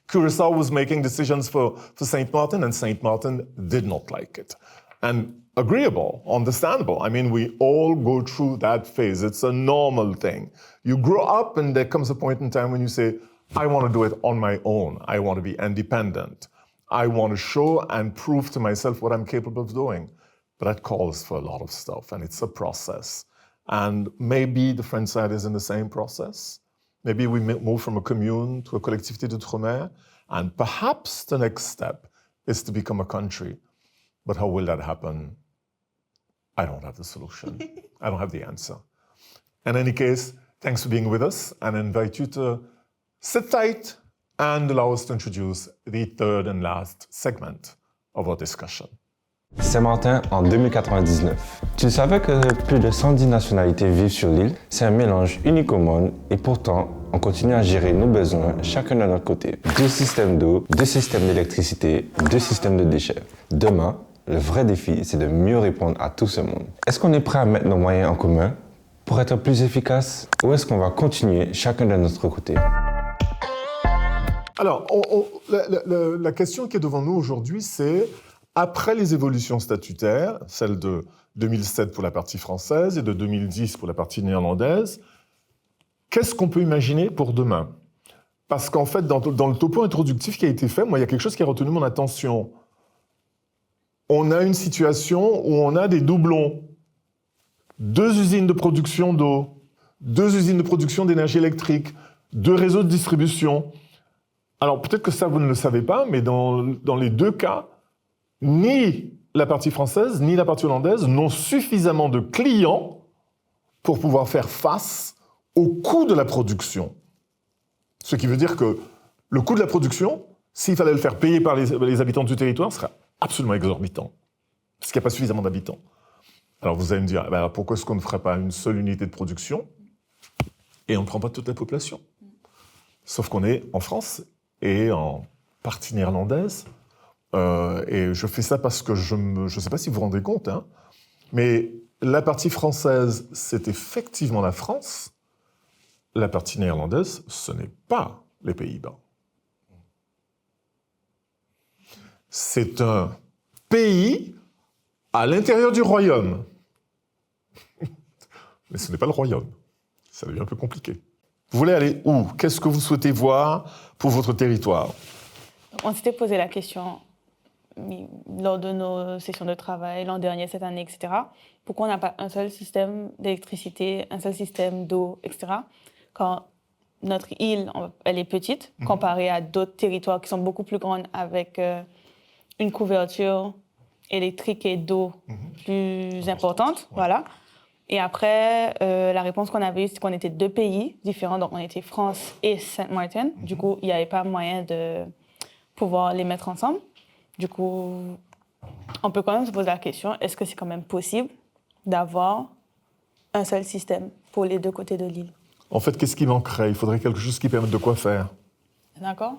Curaçao was making decisions for St. Martin, and St. Martin did not like it. And agreeable, understandable. I mean, we all go through that phase. It's a normal thing. You grow up and there comes a point in time when you say, I want to do it on my own. I want to be independent. I want to show and prove to myself what I'm capable of doing. But that calls for a lot of stuff, and it's a process. And maybe the French side is in the same process. Maybe we move from a commune to a collectivité d'outre-mer, and perhaps the next step is to become a country. But how will that happen? I don't have the solution. I don't have the answer. In any case, thanks for being with us, and I invite you to sit tight and allow us to introduce the third and last segment of our discussion. Saint-Martin en 2099. Tu savais que plus de 110 nationalités vivent sur l'île? C'est un mélange unique au monde et pourtant, on continue à gérer nos besoins chacun de notre côté. 2 systèmes d'eau, 2 systèmes d'électricité, 2 systèmes de déchets. Demain, le vrai défi, c'est de mieux répondre à tout ce monde. Est-ce qu'on est prêt à mettre nos moyens en commun pour être plus efficace ou est-ce qu'on va continuer chacun de notre côté? Alors, la question qui est devant nous aujourd'hui, c'est après les évolutions statutaires, celle de 2007 pour la partie française et de 2010 pour la partie néerlandaise, qu'est-ce qu'on peut imaginer pour demain? Parce qu'en fait, dans le topo introductif qui a été fait, moi, il y a quelque chose qui a retenu mon attention. On a une situation où on a des doublons. 2 usines de production d'eau, 2 usines de production d'énergie électrique, 2 réseaux de distribution. Alors, peut-être que ça, vous ne le savez pas, mais dans les 2 cas, ni la partie française, ni la partie hollandaise n'ont suffisamment de clients pour pouvoir faire face au coût de la production. Ce qui veut dire que le coût de la production, s'il fallait le faire payer par les habitants du territoire, serait absolument exorbitant, parce qu'il n'y a pas suffisamment d'habitants. Alors vous allez me dire, pourquoi est-ce qu'on ne ferait pas une seule unité de production et on ne prend pas toute la population? Sauf qu'on est en France et en partie néerlandaise, et je fais ça parce que je ne sais pas si vous vous rendez compte, hein, mais la partie française, c'est effectivement la France. La partie néerlandaise, ce n'est pas les Pays-Bas. C'est un pays à l'intérieur du royaume. Mais ce n'est pas le royaume. Ça devient un peu compliqué. Vous voulez aller où? Qu'est-ce que vous souhaitez voir pour votre territoire? On s'était posé la question lors de nos sessions de travail, l'an dernier, cette année, etc. Pourquoi on n'a pas un seul système d'électricité, un seul système d'eau, etc. Quand notre île, elle est petite comparée à d'autres territoires qui sont beaucoup plus grandes avec une couverture électrique et d'eau plus importante. Voilà. Et après, la réponse qu'on avait eue, c'est qu'on était 2 pays différents. Donc, on était France et Saint-Martin. Du coup, il n'y avait pas moyen de pouvoir les mettre ensemble. Du coup, on peut quand même se poser la question, est-ce que c'est quand même possible d'avoir un seul système pour les 2 côtés de l'île? En fait, qu'est-ce qui manquerait? Il faudrait quelque chose qui permette de quoi faire? D'accord?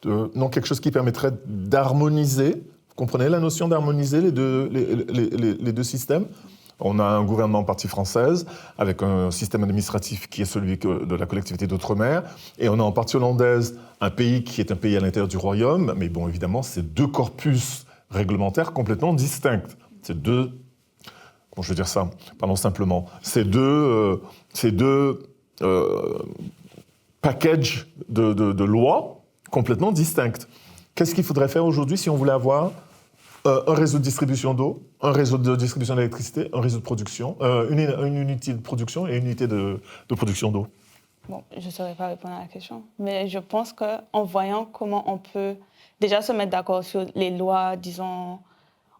Non, quelque chose qui permettrait d'harmoniser. Vous comprenez la notion d'harmoniser les deux systèmes? On a un gouvernement partie française avec un système administratif qui est celui de la collectivité d'outre-mer, et on a en partie hollandaise un pays qui est un pays à l'intérieur du royaume, mais bon, évidemment, c'est 2 corpus réglementaires complètement distincts. C'est 2... Comment je veux dire ça? Parlons simplement. C'est deux packages de lois complètement distinctes. Qu'est-ce qu'il faudrait faire aujourd'hui si on voulait avoir un réseau de distribution d'eau, un réseau de distribution d'électricité, un réseau de production, une unité de production et une unité de production d'eau? Bon, je ne saurais pas répondre à la question, mais je pense qu'en voyant comment on peut déjà se mettre d'accord sur les lois, disons,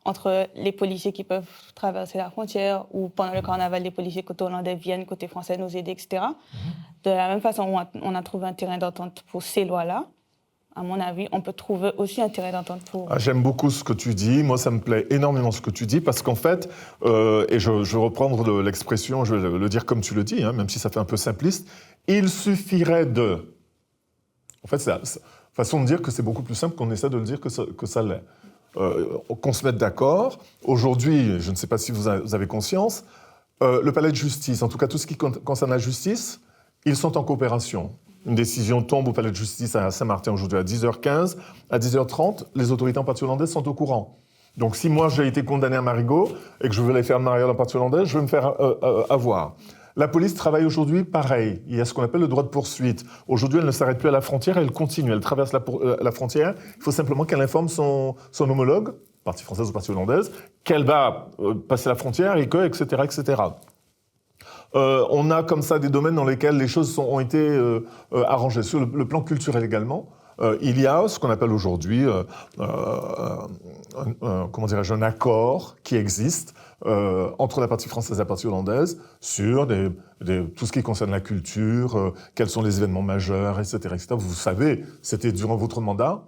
entre les policiers qui peuvent traverser la frontière ou pendant le carnaval, les policiers côté hollandais viennent, côté français nous aider, etc. De la même façon, on a trouvé un terrain d'entente pour ces lois-là. À mon avis, on peut trouver aussi un terrain d'entente pour... J'aime beaucoup ce que tu dis. Moi, ça me plaît énormément ce que tu dis, parce qu'en fait, et je vais reprendre l'expression, je vais le dire comme tu le dis, hein, même si ça fait un peu simpliste, il suffirait de... En fait, c'est la façon de dire que c'est beaucoup plus simple qu'on essaie de le dire que ça l'est. Qu'on se mette d'accord. Aujourd'hui, je ne sais pas si vous avez conscience, le palais de justice, en tout cas tout ce qui concerne la justice, ils sont en coopération. Une décision tombe au palais de justice à Saint-Martin aujourd'hui à 10h15. À 10h30, les autorités en partie hollandaise sont au courant. Donc si moi j'ai été condamné à Marigot et que je veux aller faire le mariage en partie hollandaise, je vais me faire avoir. La police travaille aujourd'hui pareil. Il y a ce qu'on appelle le droit de poursuite. Aujourd'hui, elle ne s'arrête plus à la frontière, elle continue. Elle traverse la frontière. Il faut simplement qu'elle informe son homologue, partie française ou partie hollandaise, qu'elle va passer la frontière et que, etc., etc. On a comme ça des domaines dans lesquels les choses ont été arrangées. Sur le plan culturel également, il y a ce qu'on appelle aujourd'hui un accord qui existe entre la partie française et la partie hollandaise sur tout ce qui concerne la culture, quels sont les événements majeurs, etc., etc. Vous savez, c'était durant votre mandat,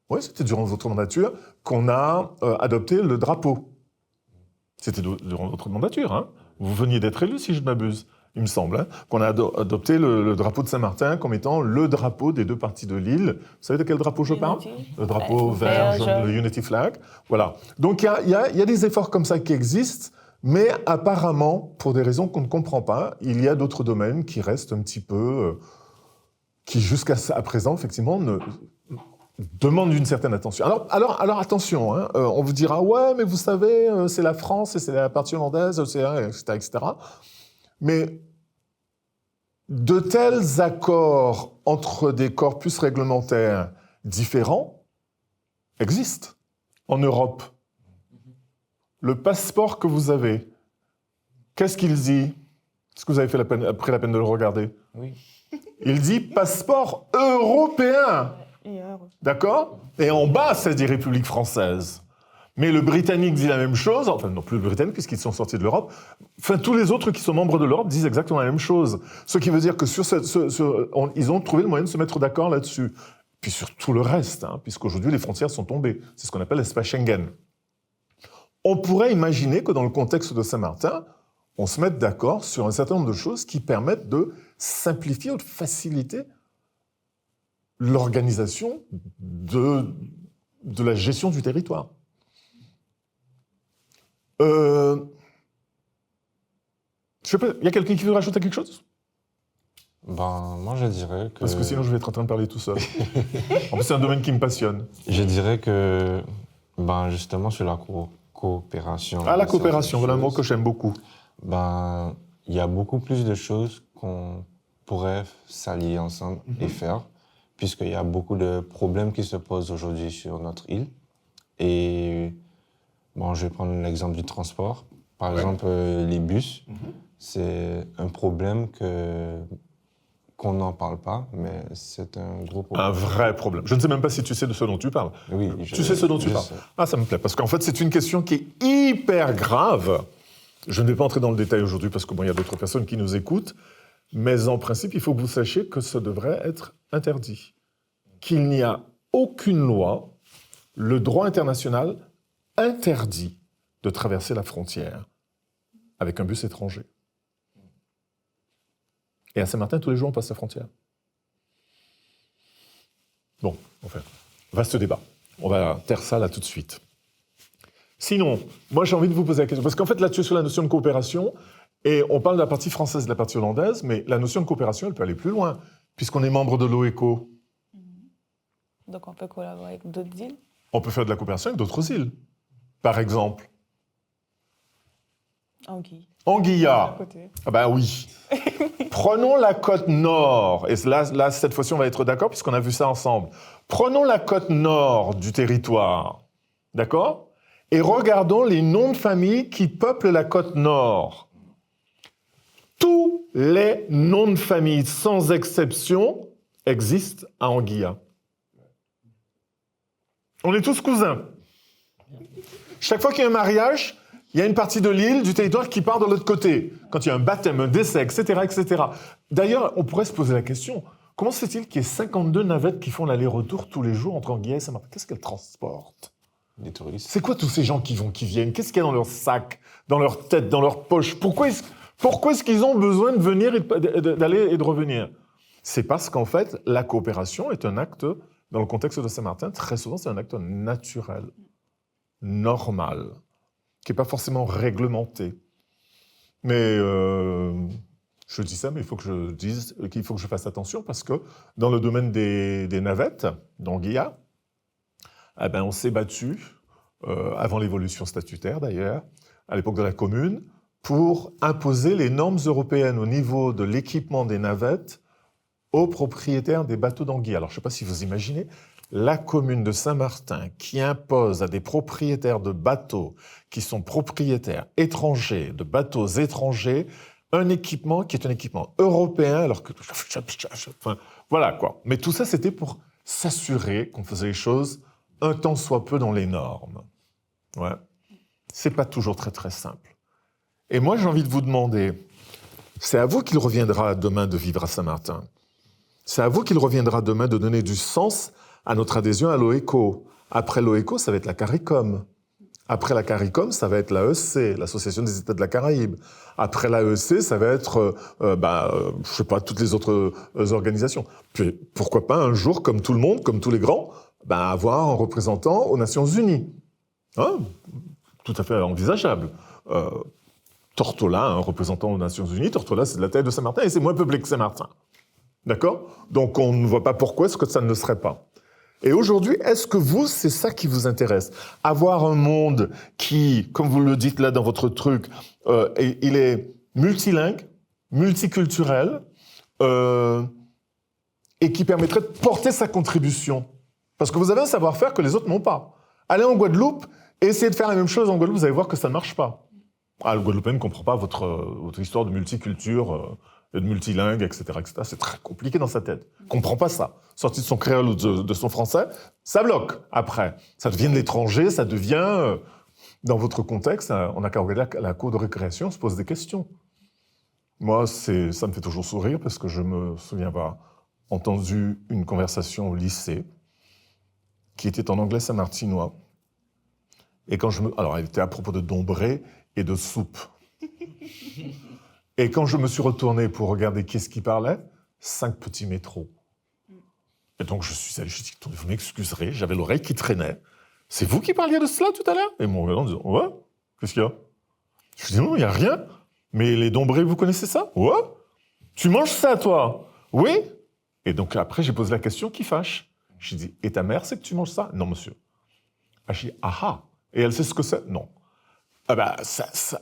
oui, c'était durant votre mandature qu'on a adopté le drapeau. C'était durant votre mandature, hein. Vous veniez d'être élu, si je ne m'abuse, il me semble, hein, qu'on a adopté le drapeau de Saint-Martin comme étant le drapeau des 2 parties de l'île. Vous savez de quel drapeau je parle? Le drapeau vert, jaune, le Unity Flag. Voilà. Donc il y a des efforts comme ça qui existent, mais apparemment, pour des raisons qu'on ne comprend pas, il y a d'autres domaines qui restent un petit peu... qui jusqu'à présent, effectivement, demandent une certaine attention. Alors attention, hein, on vous dira « Ouais, mais vous savez, c'est la France et c'est la partie hollandaise, etc., etc. » Mais de tels accords entre des corpus réglementaires différents existent en Europe. Le passeport que vous avez, qu'est-ce qu'il dit? Est-ce que vous avez pris la peine de le regarder? Oui. Il dit passeport européen. D'accord? Et en bas, ça dit République française. Mais le Britannique dit la même chose, enfin non plus le Britannique puisqu'ils sont sortis de l'Europe, enfin tous les autres qui sont membres de l'Europe disent exactement la même chose. Ce qui veut dire que ils ont trouvé le moyen de se mettre d'accord là-dessus. Puis sur tout le reste, hein, puisqu'aujourd'hui les frontières sont tombées. C'est ce qu'on appelle l'espace Schengen. On pourrait imaginer que dans le contexte de Saint-Martin, on se mette d'accord sur un certain nombre de choses qui permettent de simplifier ou de faciliter l'organisation de la gestion du territoire. Il y a quelqu'un qui veut rajouter quelque chose? Moi, je dirais que... Parce que sinon, je vais être en train de parler tout seul. En plus, c'est un domaine qui me passionne. Je dirais que, justement, sur la coopération... Ah, la coopération, voilà un mot que j'aime beaucoup. Il y a beaucoup plus de choses qu'on pourrait s'allier ensemble et faire, puisqu'il y a beaucoup de problèmes qui se posent aujourd'hui sur notre île. Et je vais prendre l'exemple du transport. Par exemple, les bus, c'est un problème qu'on n'en parle pas, mais c'est un gros problème. Un vrai problème. Je ne sais même pas si tu sais de ce dont tu parles. Oui, Tu sais ce dont tu parles. sais. Ah, ça me plaît, parce qu'en fait, c'est une question qui est hyper grave. Je ne vais pas entrer dans le détail aujourd'hui, parce qu'il y a d'autres personnes qui nous écoutent, mais en principe, il faut que vous sachiez que ça devrait être interdit. Qu'il n'y a aucune loi, le droit international interdit de traverser la frontière avec un bus étranger. Et à Saint-Martin, tous les jours, on passe la frontière. Bon, enfin, vaste débat. On va taire ça là tout de suite. Sinon, moi j'ai envie de vous poser la question, parce qu'en fait là tu es sur la notion de coopération, et on parle de la partie française et de la partie hollandaise, mais la notion de coopération, elle peut aller plus loin, puisqu'on est membre de l'OECO. Donc on peut collaborer avec d'autres îles. On peut faire de la coopération avec d'autres îles. Par exemple, Anguille. Anguilla. À côté. Ah ben oui. Prenons la côte nord, et là cette fois-ci on va être d'accord, puisqu'on a vu ça ensemble. Prenons la côte nord du territoire, d'accord ? Et regardons les noms de famille qui peuplent la côte nord. Tous les noms de famille, sans exception, existent à Anguilla. On est tous cousins. Chaque fois qu'il y a un mariage, il y a une partie de l'île, du territoire qui part de l'autre côté. Quand il y a un baptême, un décès, etc., etc. D'ailleurs, on pourrait se poser la question, comment se fait-il qu'il y ait 52 navettes qui font l'aller-retour tous les jours entre Anguilla et Saint-Martin ? Qu'est-ce qu'elles transportent ? Des touristes. C'est quoi tous ces gens qui vont, qui viennent ? Qu'est-ce qu'il y a dans leur sac, dans leur tête, dans leur poche ? Pourquoi est-ce qu'ils ont besoin de venir et d'aller et de revenir ? C'est parce qu'en fait, la coopération est un acte, dans le contexte de Saint-Martin, très souvent c'est un acte naturel, normal, qui n'est pas forcément réglementé. Mais je dis ça, mais il faut que je dise qu'il faut que je fasse attention parce que dans le domaine des navettes, d'Anguilla, eh ben, on s'est battu, avant l'évolution statutaire d'ailleurs, à l'époque de la Commune, pour imposer les normes européennes au niveau de l'équipement des navettes aux propriétaires des bateaux d'Anguilla. Alors je ne sais pas si vous imaginez, la Commune de Saint-Martin qui impose à des propriétaires de bateaux qui sont propriétaires étrangers, de bateaux étrangers, un équipement qui est un équipement européen, alors que... Enfin, voilà quoi. Mais tout ça, c'était pour s'assurer qu'on faisait les choses un tant soit peu dans les normes. Ouais. C'est pas toujours très très simple. Et moi, j'ai envie de vous demander, c'est à vous qu'il reviendra demain de vivre à Saint-Martin. C'est à vous qu'il reviendra demain de donner du sens à notre adhésion à l'OECO. Après l'OECO, ça va être la CARICOM. Après la CARICOM, ça va être l'AEC, l'Association des États de la Caraïbe. Après l'AEC, ça va être, je sais pas, toutes les autres organisations. Puis, pourquoi pas un jour, comme tout le monde, comme tous les grands, avoir un représentant aux Nations Unies. Hein ? Tout à fait envisageable. Tortola, un représentant aux Nations Unies, Tortola, c'est de la taille de Saint-Martin et c'est moins peuplé que Saint-Martin. D'accord ? Donc on ne voit pas pourquoi est-ce que ça ne le serait pas. Et aujourd'hui, est-ce que vous, c'est ça qui vous intéresse ? Avoir un monde qui, comme vous le dites là dans votre truc, il est multilingue, multiculturel, et qui permettrait de porter sa contribution. Parce que vous avez un savoir-faire que les autres n'ont pas. Allez en Guadeloupe et essayez de faire la même chose en Guadeloupe, vous allez voir que ça ne marche pas. Le Guadeloupéen ne comprend pas votre histoire de multiculture, de multilingue, etc., etc. C'est très compliqué dans sa tête. Il ne comprend pas ça. Sorti de son créole ou de son français, ça bloque après. Ça devient de l'étranger, ça devient... dans votre contexte, on n'a qu'à regarder la cour de récréation, on se pose des questions. Moi, ça me fait toujours sourire parce que je me souviens avoir entendu une conversation au lycée qui était en anglais saint-martinois. Et quand alors, elle était à propos de dombré et de soupe. Et quand je me suis retourné pour regarder qui est-ce qui parlait, 5 petits métros. Et donc je suis allé, je dis, vous m'excuserez, j'avais l'oreille qui traînait. C'est vous qui parliez de cela tout à l'heure ? Et mon regard en disant, ouais, qu'est-ce qu'il y a ? Je dis, non, il n'y a rien. Mais les dombrés, vous connaissez ça ? Ouais. Tu manges ça, toi ? Oui. Et donc après, j'ai posé la question qui fâche. J'ai dit, et ta mère sait que tu manges ça ? Non, monsieur. J'ai dit, ah. Et elle sait ce que c'est ? Non.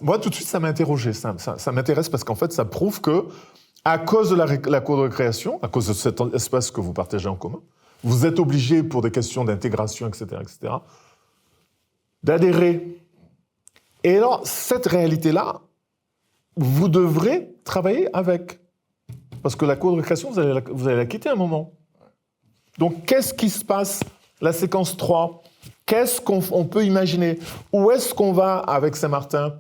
Moi, tout de suite, ça m'a interrogé. Ça m'intéresse parce qu'en fait, ça prouve que, à cause de la cour de récréation, à cause de cet espace que vous partagez en commun, vous êtes obligés, pour des questions d'intégration, etc., d'adhérer. Et alors, cette réalité-là, vous devrez travailler avec. Parce que la cour de récréation, vous allez la quitter à un moment. Donc, qu'est-ce qui se passe? La séquence 3, qu'est-ce qu'on peut imaginer? Où est-ce qu'on va avec Saint-Martin?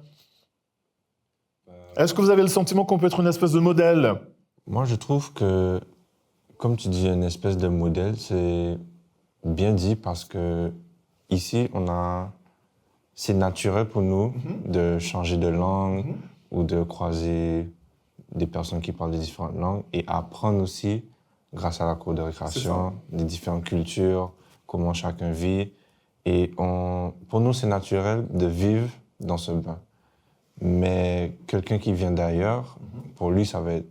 Est-ce que vous avez le sentiment qu'on peut être une espèce de modèle? Moi, je trouve que, comme tu dis, une espèce de modèle, c'est bien dit parce que ici, c'est naturel pour nous de changer de langue ou de croiser des personnes qui parlent des différentes langues et apprendre aussi, grâce à la cour de récréation, des différentes cultures, comment chacun vit. Et pour nous, c'est naturel de vivre dans ce bain. Mais quelqu'un qui vient d'ailleurs, pour lui, ça va être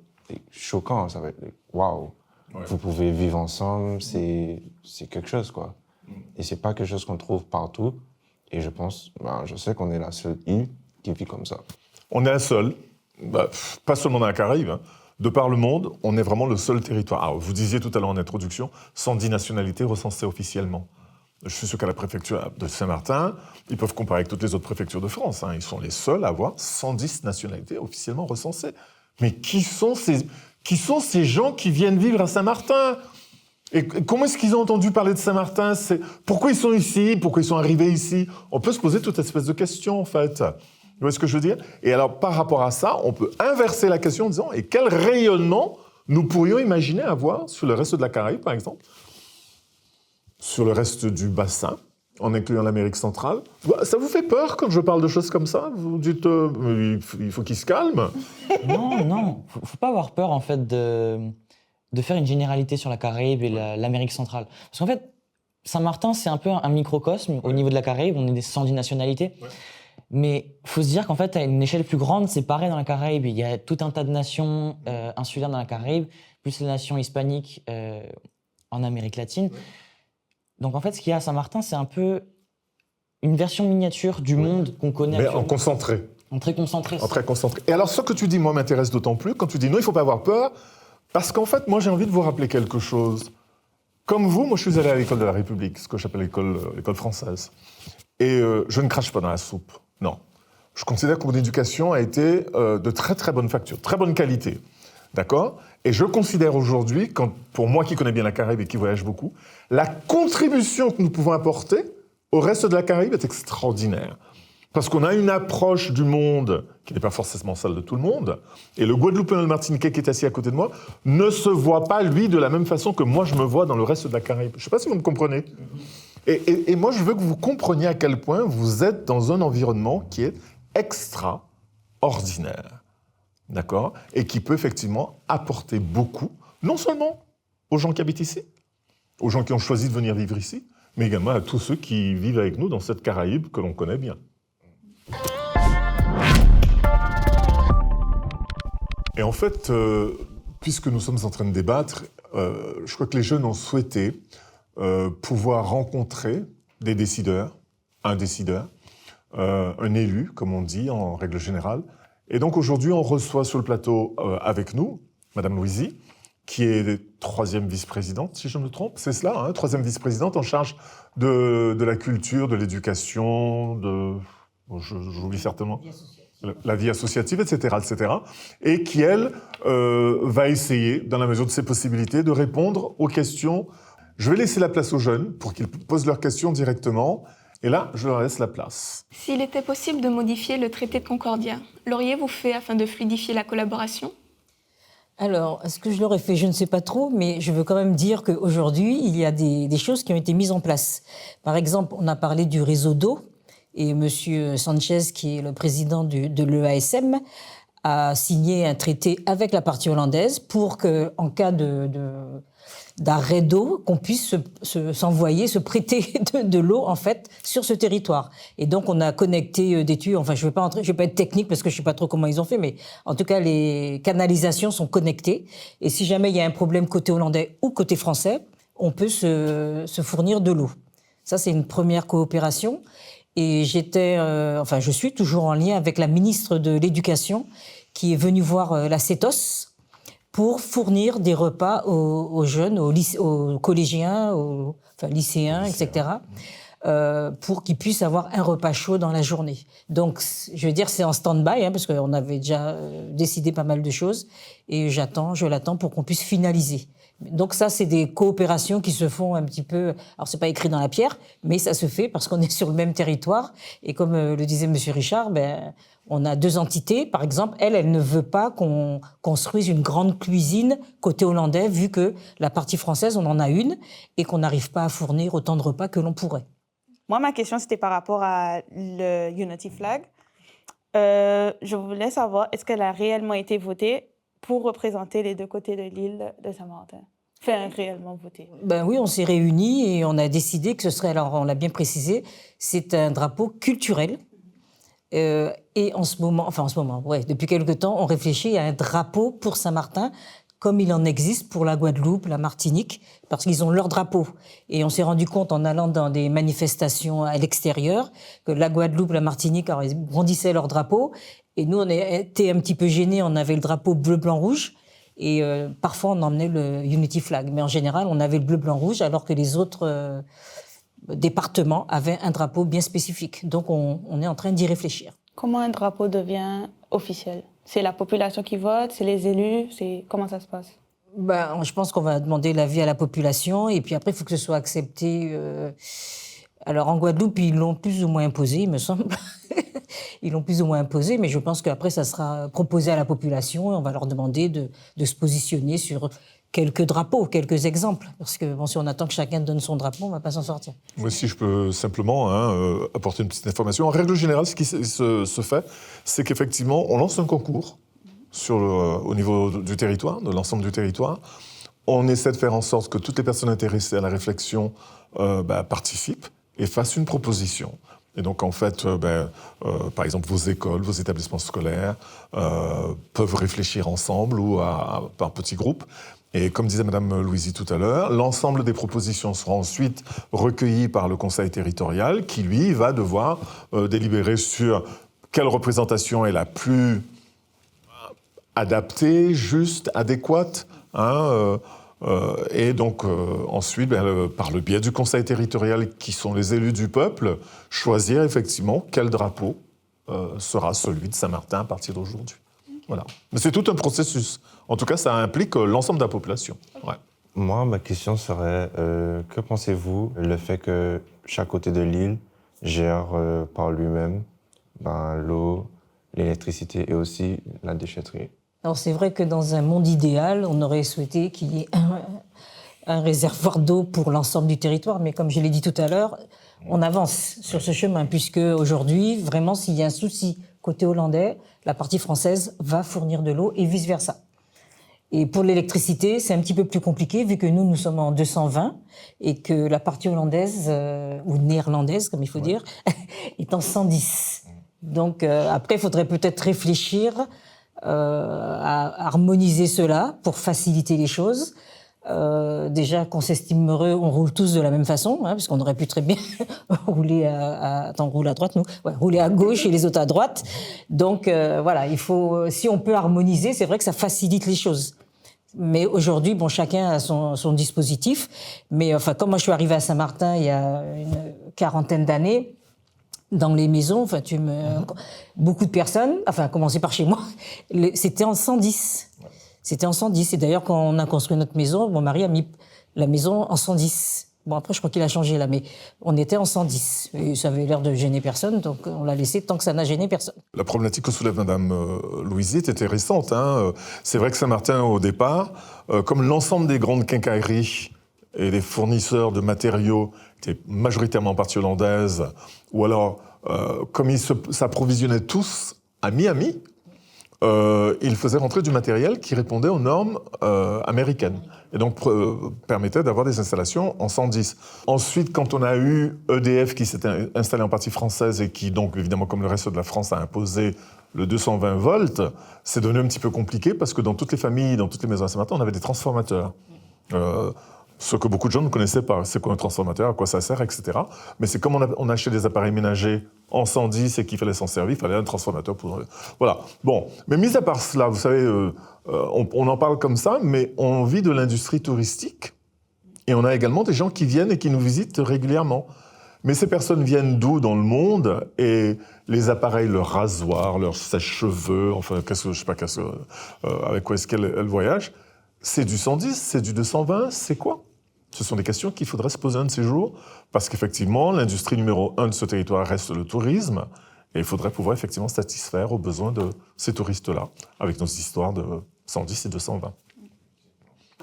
choquant, ça va être waouh, vous pouvez vivre ensemble, c'est quelque chose, quoi. Et c'est pas quelque chose qu'on trouve partout. Et je sais qu'on est la seule île qui vit comme ça. On est la seule, pas seulement dans la Caraïbe, hein. De par le monde, on est vraiment le seul territoire. Alors, vous disiez tout à l'heure en introduction, 110 nationalités recensées officiellement. Je suis sûr qu'à la préfecture de Saint-Martin, ils peuvent comparer avec toutes les autres préfectures de France, hein. Ils sont les seuls à avoir 110 nationalités officiellement recensées. Mais qui sont ces gens qui viennent vivre à Saint-Martin? Et comment est-ce qu'ils ont entendu parler de Saint-Martin? Pourquoi ils sont ici? Pourquoi ils sont arrivés ici? On peut se poser toute espèce de questions, en fait. Vous voyez ce que je veux dire? Et alors, par rapport à ça, on peut inverser la question en disant, et quel rayonnement nous pourrions imaginer avoir sur le reste de la Caraïbe, par exemple, sur le reste du bassin, en incluant l'Amérique centrale? Ça vous fait peur quand je parle de choses comme ça? Vous dites, il faut qu'il se calme? Non, faut pas avoir peur, en fait, de faire une généralité sur la Caraïbe et l'Amérique centrale. Parce qu'en fait, Saint-Martin, c'est un peu un microcosme au niveau de la Caraïbe, on est des 110 nationalités. Ouais. Mais il faut se dire qu'en fait, à une échelle plus grande, c'est pareil dans la Caraïbe. Il y a tout un tas de nations insulaires dans la Caraïbe, plus les nations hispaniques en Amérique latine. Ouais. Donc en fait, ce qu'il y a à Saint-Martin, c'est un peu une version miniature du monde qu'on connaît actuellement. Mais en concentré. En très concentré. En très concentré. Et alors, ce que tu dis, moi, m'intéresse d'autant plus, quand tu dis non, il ne faut pas avoir peur, parce qu'en fait, moi, j'ai envie de vous rappeler quelque chose. Comme vous, moi, je suis allé à l'école de la République, ce que j'appelle l'école française. Et je ne crache pas dans la soupe, non. Je considère que mon éducation a été de très, très bonne facture, très bonne qualité. D'accord? Et je considère aujourd'hui, pour moi qui connais bien la Caraïbe et qui voyage beaucoup, la contribution que nous pouvons apporter au reste de la Caraïbe est extraordinaire. Parce qu'on a une approche du monde qui n'est pas forcément celle de tout le monde. Et le Guadeloupéen et le Martiniquais qui est assis à côté de moi ne se voit pas, lui, de la même façon que moi je me vois dans le reste de la Caraïbe. Je ne sais pas si vous me comprenez. Et moi, je veux que vous compreniez à quel point vous êtes dans un environnement qui est extraordinaire. D'accord? Et qui peut effectivement apporter beaucoup, non seulement aux gens qui habitent ici, aux gens qui ont choisi de venir vivre ici, mais également à tous ceux qui vivent avec nous dans cette Caraïbe que l'on connaît bien. Et en fait, puisque nous sommes en train de débattre, je crois que les jeunes ont souhaité pouvoir rencontrer des décideurs, un décideur, un élu, comme on dit en règle générale. Et donc aujourd'hui, on reçoit sur le plateau avec nous Madame Louisie, qui est 3e vice-présidente, si je ne me trompe, c'est cela, hein, 3e vice-présidente en charge de la culture, de l'éducation, j'oublie certainement, la vie associative, etc., etc., et qui, elle, va essayer, dans la mesure de ses possibilités, de répondre aux questions. Je vais laisser la place aux jeunes pour qu'ils posent leurs questions directement. Et là, je leur laisse la place. S'il était possible de modifier le traité de Concordia, l'auriez-vous fait afin de fluidifier la collaboration? Alors, est-ce que je l'aurais fait? Je ne sais pas trop, mais je veux quand même dire qu'aujourd'hui, il y a des choses qui ont été mises en place. Par exemple, on a parlé du réseau d'eau, et M. Sanchez, qui est le président de l'EASM, a signé un traité avec la partie hollandaise pour qu'en cas d'arrêt d'eau, qu'on puisse s'envoyer, se prêter de l'eau, en fait, sur ce territoire. Et donc, on a connecté des tuyaux. Enfin, je vais pas être technique parce que je sais pas trop comment ils ont fait, mais en tout cas, les canalisations sont connectées. Et si jamais il y a un problème côté hollandais ou côté français, on peut se fournir de l'eau. Ça, c'est une première coopération. Et je suis toujours en lien avec la ministre de l'Éducation qui est venue voir la CETOS pour fournir des repas aux jeunes, aux collégiens, lycéens, etc. pour qu'ils puissent avoir un repas chaud dans la journée. Donc, je veux dire, c'est en stand-by, parce qu'on avait déjà décidé pas mal de choses, et je l'attends pour qu'on puisse finaliser. Donc ça, c'est des coopérations qui se font un petit peu... Alors, c'est pas écrit dans la pierre, mais ça se fait parce qu'on est sur le même territoire. Et comme le disait M. Richard, on a 2 entités. Par exemple, elle ne veut pas qu'on construise une grande cuisine côté hollandais, vu que la partie française, on en a une, et qu'on n'arrive pas à fournir autant de repas que l'on pourrait. Moi, ma question, c'était par rapport à le Unity Flag. Je voulais savoir, est-ce qu'elle a réellement été votée pour représenter les 2 côtés de l'île de Saint-Martin? Enfin, réellement voté. Ben oui, on s'est réunis et on a décidé que ce serait, alors on l'a bien précisé, c'est un drapeau culturel. Et en ce moment, depuis quelque temps, on réfléchit à un drapeau pour Saint-Martin, comme il en existe pour la Guadeloupe, la Martinique, parce qu'ils ont leur drapeau. Et on s'est rendu compte en allant dans des manifestations à l'extérieur que la Guadeloupe, la Martinique, alors, ils brandissaient leur drapeau. Et nous, on était un petit peu gênés, on avait le drapeau bleu, blanc, rouge. Et parfois, on emmenait le Unity Flag. Mais en général, on avait le bleu, blanc, rouge, alors que les autres départements avaient un drapeau bien spécifique. Donc, on est en train d'y réfléchir. Comment un drapeau devient officiel? C'est la population qui vote? C'est les élus? Comment ça se passe? Je pense qu'on va demander l'avis à la population. Et puis après, il faut que ce soit accepté. Alors, en Guadeloupe, ils l'ont plus ou moins imposé, il me semble. Ils l'ont plus ou moins imposé, mais je pense qu'après, ça sera proposé à la population et on va leur demander de se positionner sur quelques drapeaux, quelques exemples. Parce que si on attend que chacun donne son drapeau, on ne va pas s'en sortir. Moi, si je peux simplement apporter une petite information. En règle générale, ce qui se fait, c'est qu'effectivement, on lance un concours au niveau du territoire, de l'ensemble du territoire. On essaie de faire en sorte que toutes les personnes intéressées à la réflexion participent et fassent une proposition. Et donc, en fait, par exemple, vos écoles, vos établissements scolaires peuvent réfléchir ensemble ou par petits groupes. Et comme disait Mme Louisy tout à l'heure, l'ensemble des propositions sera ensuite recueillies par le Conseil territorial qui, lui, va devoir délibérer sur quelle représentation est la plus adaptée, juste, adéquate, et donc, ensuite, par le biais du Conseil territorial, qui sont les élus du peuple, choisir effectivement quel drapeau sera celui de Saint-Martin à partir d'aujourd'hui. Voilà. Mais c'est tout un processus. En tout cas, ça implique l'ensemble de la population. Ouais. Moi, ma question serait, que pensez-vous le fait que chaque côté de l'île gère par lui-même l'eau, l'électricité et aussi la déchetterie? Alors c'est vrai que dans un monde idéal, on aurait souhaité qu'il y ait un réservoir d'eau pour l'ensemble du territoire, mais comme je l'ai dit tout à l'heure, on avance sur ce chemin, puisque aujourd'hui, vraiment, s'il y a un souci côté hollandais, la partie française va fournir de l'eau et vice-versa. Et pour l'électricité, c'est un petit peu plus compliqué, vu que nous sommes en 220 et que la partie hollandaise, ou néerlandaise, comme il faut dire, est en 110. Donc après, il faudrait peut-être réfléchir à harmoniser cela pour faciliter les choses. Déjà qu'on s'estime heureux, on roule tous de la même façon, parce qu'on aurait pu très bien rouler on roule à droite, nous, rouler à gauche et les autres à droite. Donc voilà, il faut, si on peut harmoniser, c'est vrai que ça facilite les choses. Mais aujourd'hui, chacun a son dispositif. Mais comme moi je suis arrivée à Saint-Martin il y a une 40aine d'années, dans les maisons, beaucoup de personnes, à commencer par chez moi, c'était en 110. C'était en 110. Et d'ailleurs, quand on a construit notre maison, mon mari a mis la maison en 110. Bon, après, je crois qu'il a changé là, mais on était en 110. Et ça avait l'air de gêner personne, donc on l'a laissé tant que ça n'a gêné personne. La problématique que soulève Mme Louisy est intéressante. C'est vrai que Saint-Martin, au départ, comme l'ensemble des grandes quincailleries et les fournisseurs de matériaux étaient majoritairement partie hollandaise, ou alors, comme ils s'approvisionnaient tous à Miami, ils faisaient rentrer du matériel qui répondait aux normes américaines et donc permettait d'avoir des installations en 110. Ensuite, quand on a eu EDF qui s'était installé en partie française et qui, donc, évidemment, comme le reste de la France, a imposé le 220 volts, c'est devenu un petit peu compliqué parce que dans toutes les familles, dans toutes les maisons à Saint-Martin, on avait des transformateurs. Ce que beaucoup de gens ne connaissaient pas. C'est quoi un transformateur, à quoi ça sert, etc. Mais c'est comme on achetait des appareils ménagers en 110 et qu'il fallait s'en servir, il fallait un transformateur pour... Voilà. Bon. Mais mis à part cela, vous savez, on en parle comme ça, mais on vit de l'industrie touristique et on a également des gens qui viennent et qui nous visitent régulièrement. Mais ces personnes viennent d'où dans le monde? Et les appareils, leur rasoir, leur sèche-cheveux, enfin, avec quoi est-ce qu'elles voyagent? C'est du 110, c'est du 220, c'est quoi? Ce sont des questions qu'il faudrait se poser un de ces jours, parce qu'effectivement, l'industrie numéro 1 de ce territoire reste le tourisme, et il faudrait pouvoir effectivement satisfaire aux besoins de ces touristes-là, avec nos histoires de 110 et 220.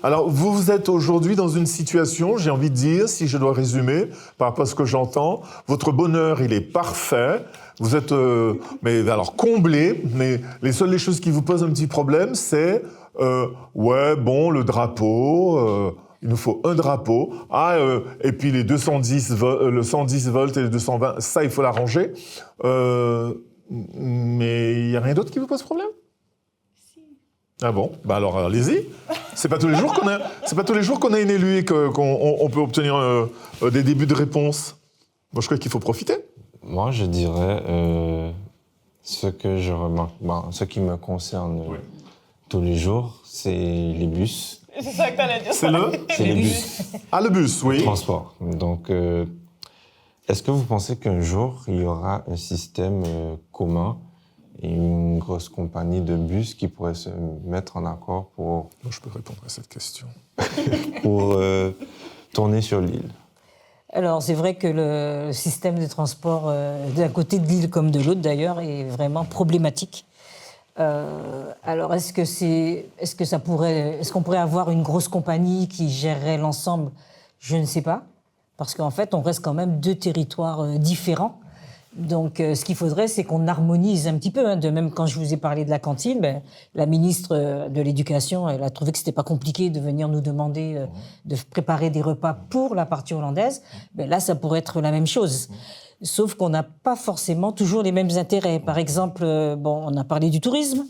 Alors, vous êtes aujourd'hui dans une situation, j'ai envie de dire, si je dois résumer, par rapport à ce que j'entends, votre bonheur, il est parfait, vous êtes mais alors comblé, mais les choses qui vous posent un petit problème, c'est, le drapeau, il nous faut un drapeau, et puis les 210 le 110 volts et les 220, ça, il faut l'arranger, mais il n'y a rien d'autre qui vous pose problème? Ah bon? Bah alors allez-y. C'est pas tous les jours qu'on a une élue et qu'on peut obtenir des débuts de réponse. Moi, je crois qu'il faut profiter. Moi, je dirais ce que je remarque, ce qui me concerne tous les jours, c'est les bus. C'est ça que t'allais dire. C'est les bus. Ah, le bus, oui. Le transport. Donc, est-ce que vous pensez qu'un jour, il y aura un système commun et une grosse compagnie de bus qui pourrait se mettre en accord pour... Moi, je peux répondre à cette question. pour tourner sur l'île? Alors, c'est vrai que le système de transport d'un côté de l'île comme de l'autre, d'ailleurs, est vraiment problématique. Alors, est-ce qu'on pourrait avoir une grosse compagnie qui gérerait l'ensemble? Je ne sais pas. Parce qu'en fait, on reste quand même deux territoires différents. Donc, ce qu'il faudrait, c'est qu'on harmonise un petit peu. De même, quand je vous ai parlé de la cantine, la ministre de l'Éducation, elle a trouvé que c'était pas compliqué de venir nous demander de préparer des repas pour la partie hollandaise. Là, ça pourrait être la même chose. Sauf qu'on n'a pas forcément toujours les mêmes intérêts. Par exemple, on a parlé du tourisme.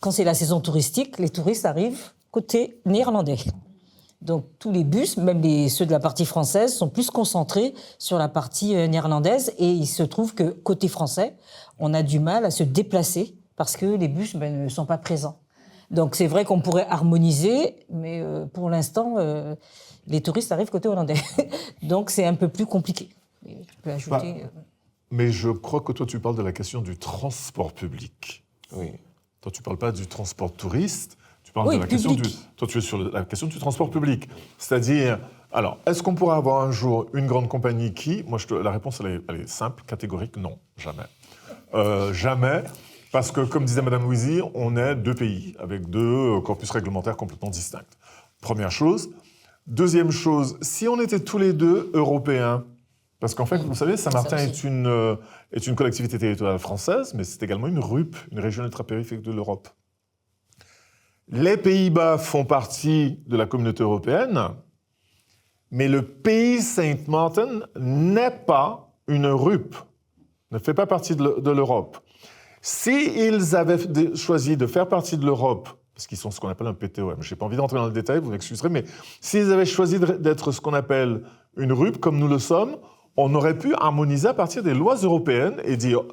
Quand c'est la saison touristique, les touristes arrivent côté néerlandais. Donc tous les bus, même ceux de la partie française, sont plus concentrés sur la partie néerlandaise. Et il se trouve que côté français, on a du mal à se déplacer parce que les bus ne sont pas présents. Donc c'est vrai qu'on pourrait harmoniser, mais pour l'instant, les touristes arrivent côté hollandais. Donc c'est un peu plus compliqué. Tu peux ajouter... Mais je crois que toi, tu parles de la question du transport public. Oui. Toi, tu ne parles pas du transport touriste. Tu parles de la question Toi, tu es sur la question du transport public. C'est-à-dire, alors, est-ce qu'on pourrait avoir un jour une grande compagnie qui... Moi, la réponse, elle est simple, catégorique, non, jamais. Jamais, parce que, comme disait Mme Louisy, on est deux pays, avec deux corpus réglementaires complètement distincts. Première chose. Deuxième chose, si on était tous les deux européens, parce qu'en fait, vous savez, Saint-Martin est une collectivité territoriale française, mais c'est également une RUP, une région ultrapériphérique de l'Europe. Les Pays-Bas font partie de la communauté européenne, mais le pays Saint Martin n'est pas une RUP, ne fait pas partie de l'Europe. S'ils avaient choisi de faire partie de l'Europe, parce qu'ils sont ce qu'on appelle un PTOM, je n'ai pas envie d'entrer dans le détail, vous m'excuserez, mais s'ils avaient choisi d'être ce qu'on appelle une RUP, comme nous le sommes, on aurait pu harmoniser à partir des lois européennes et dire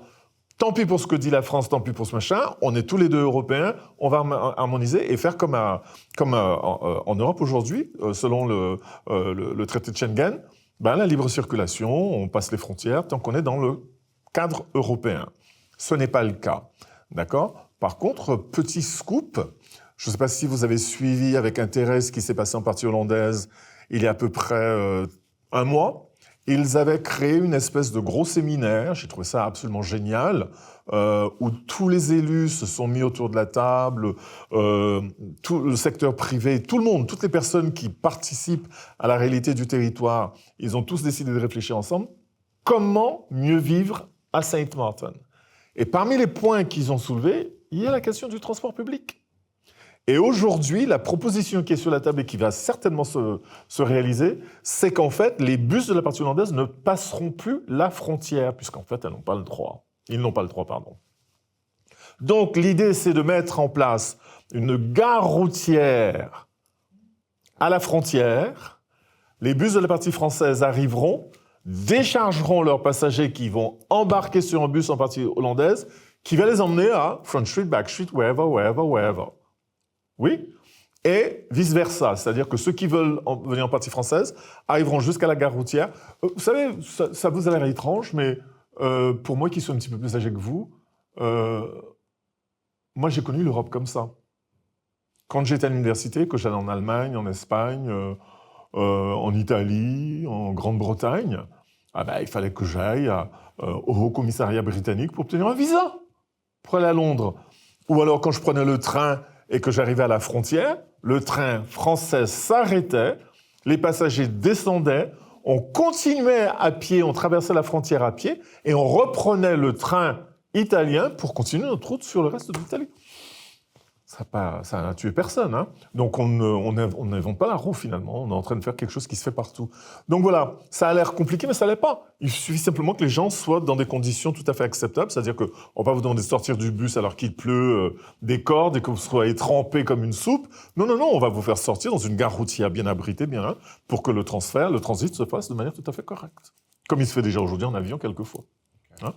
tant pis pour ce que dit la France, tant pis pour ce machin, on est tous les deux européens, on va harmoniser et faire comme en Europe aujourd'hui, selon le traité de Schengen, la libre circulation, on passe les frontières tant qu'on est dans le cadre européen. Ce n'est pas le cas, d'accord? Par contre, petit scoop, je ne sais pas si vous avez suivi avec intérêt ce qui s'est passé en partie hollandaise il y a à peu près un mois. Ils avaient créé une espèce de gros séminaire, j'ai trouvé ça absolument génial, où tous les élus se sont mis autour de la table, tout le secteur privé, tout le monde, toutes les personnes qui participent à la réalité du territoire, ils ont tous décidé de réfléchir ensemble. Comment mieux vivre à Saint Martin? Et parmi les points qu'ils ont soulevés, il y a la question du transport public. Et aujourd'hui, la proposition qui est sur la table et qui va certainement se réaliser, c'est qu'en fait, les bus de la partie hollandaise ne passeront plus la frontière, puisqu'en fait, elles n'ont pas le droit. Ils n'ont pas le droit, pardon. Donc, l'idée, c'est de mettre en place une gare routière à la frontière. Les bus de la partie française arriveront, déchargeront leurs passagers qui vont embarquer sur un bus en partie hollandaise, qui va les emmener à Front Street, Back Street, wherever. Oui. et vice-versa. C'est-à-dire que ceux qui veulent venir en partie française arriveront jusqu'à la gare routière. Vous savez, ça vous a l'air étrange, mais pour moi qui suis un petit peu plus âgé que vous, moi j'ai connu l'Europe comme ça. Quand j'étais à l'université, que j'allais en Allemagne, en Espagne, en Italie, en Grande-Bretagne, il fallait que j'aille au Haut-Commissariat britannique pour obtenir un visa pour aller à Londres. Ou alors quand je prenais le train et que j'arrivais à la frontière, le train français s'arrêtait, les passagers descendaient, on continuait à pied, on traversait la frontière à pied et on reprenait le train italien pour continuer notre route sur le reste de l'Italie. Ça n'a tué personne. Hein. Donc on n'invente pas la roue finalement, on est en train de faire quelque chose qui se fait partout. Donc voilà, ça a l'air compliqué mais ça ne l'est pas. Il suffit simplement que les gens soient dans des conditions tout à fait acceptables, c'est-à-dire qu'on ne va pas vous demander de sortir du bus alors qu'il pleut des cordes et que vous soyez trempé comme une soupe. Non, on va vous faire sortir dans une gare routière bien abritée, pour que le transit se fasse de manière tout à fait correcte. Comme il se fait déjà aujourd'hui en avion quelquefois. Hein?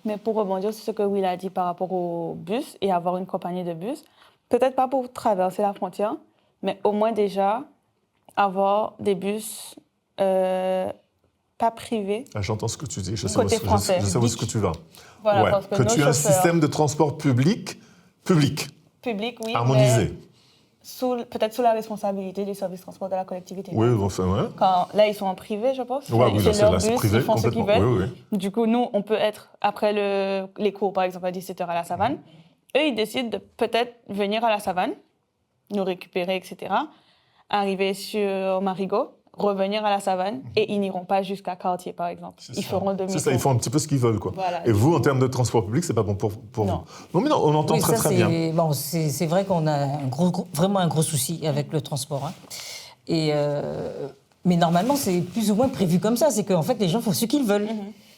Mais pour rebondir sur ce que Will a dit par rapport au bus et avoir une compagnie de bus, peut-être pas pour traverser la frontière, mais au moins déjà avoir des bus pas privés. Ah, j'entends ce que tu dis, je sais Côté français. Je sais où est-ce que tu vas. Voilà, ouais. parce que tu aies un système de transport public, oui, harmonisé. Peut-être sous la responsabilité des services de transport de la collectivité. Oui, enfin, ouais. Là, ils sont en privé, je pense. Ouais, oui, c'est leur là, c'est bus, privé, ils font ce qu'ils veulent. Oui. Du coup, nous, on peut être, après les cours, par exemple, à 17h à la Savane. Eux, ils décident de peut-être venir à la Savane, nous récupérer, etc., arriver sur Marigot, revenir à la Savane, et ils n'iront pas jusqu'à Cartier, par exemple. Ils feront demi-tour. C'est ça, ils font un petit peu ce qu'ils veulent, quoi. Voilà. Et vous, en termes de transport public, c'est pas bon pour vous. Non, mais non, on entend très bien. Bon, c'est vrai qu'on a vraiment un gros souci avec le transport. Hein. Mais normalement, c'est plus ou moins prévu comme ça. C'est qu'en fait, les gens font ce qu'ils veulent.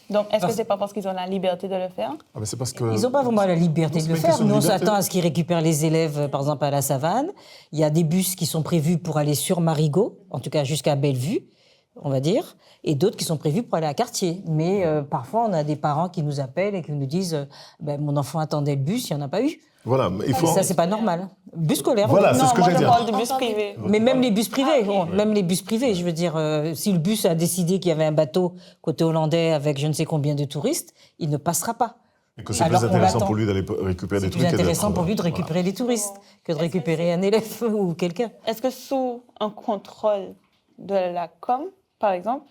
Donc, est-ce que c'est pas parce qu'ils ont la liberté de le faire? C'est parce que... Ils n'ont pas vraiment la liberté de le faire. Nous, on s'attend à ce qu'ils récupèrent les élèves, par exemple, à la Savane. Il y a des bus qui sont prévus pour aller sur Marigot, en tout cas jusqu'à Bellevue, on va dire, et d'autres qui sont prévus pour aller à Cartier. Mais parfois, on a des parents qui nous appellent et qui nous disent mon enfant attendait le bus, il n'y en a pas eu. Voilà, mais il faut... Ça, c'est pas normal. Bus scolaire. Voilà, c'est ce que j'ai dit. Moi, je parle de bus privés. Mais même les bus privés, même les bus privés, je veux dire, si le bus a décidé qu'il y avait un bateau côté hollandais avec je ne sais combien de touristes, il ne passera pas. Et que c'est plus intéressant pour lui d'aller récupérer des trucs. C'est plus intéressant pour lui de récupérer des touristes que de récupérer un élève ou quelqu'un. Est-ce que sous un contrôle de la com, par exemple,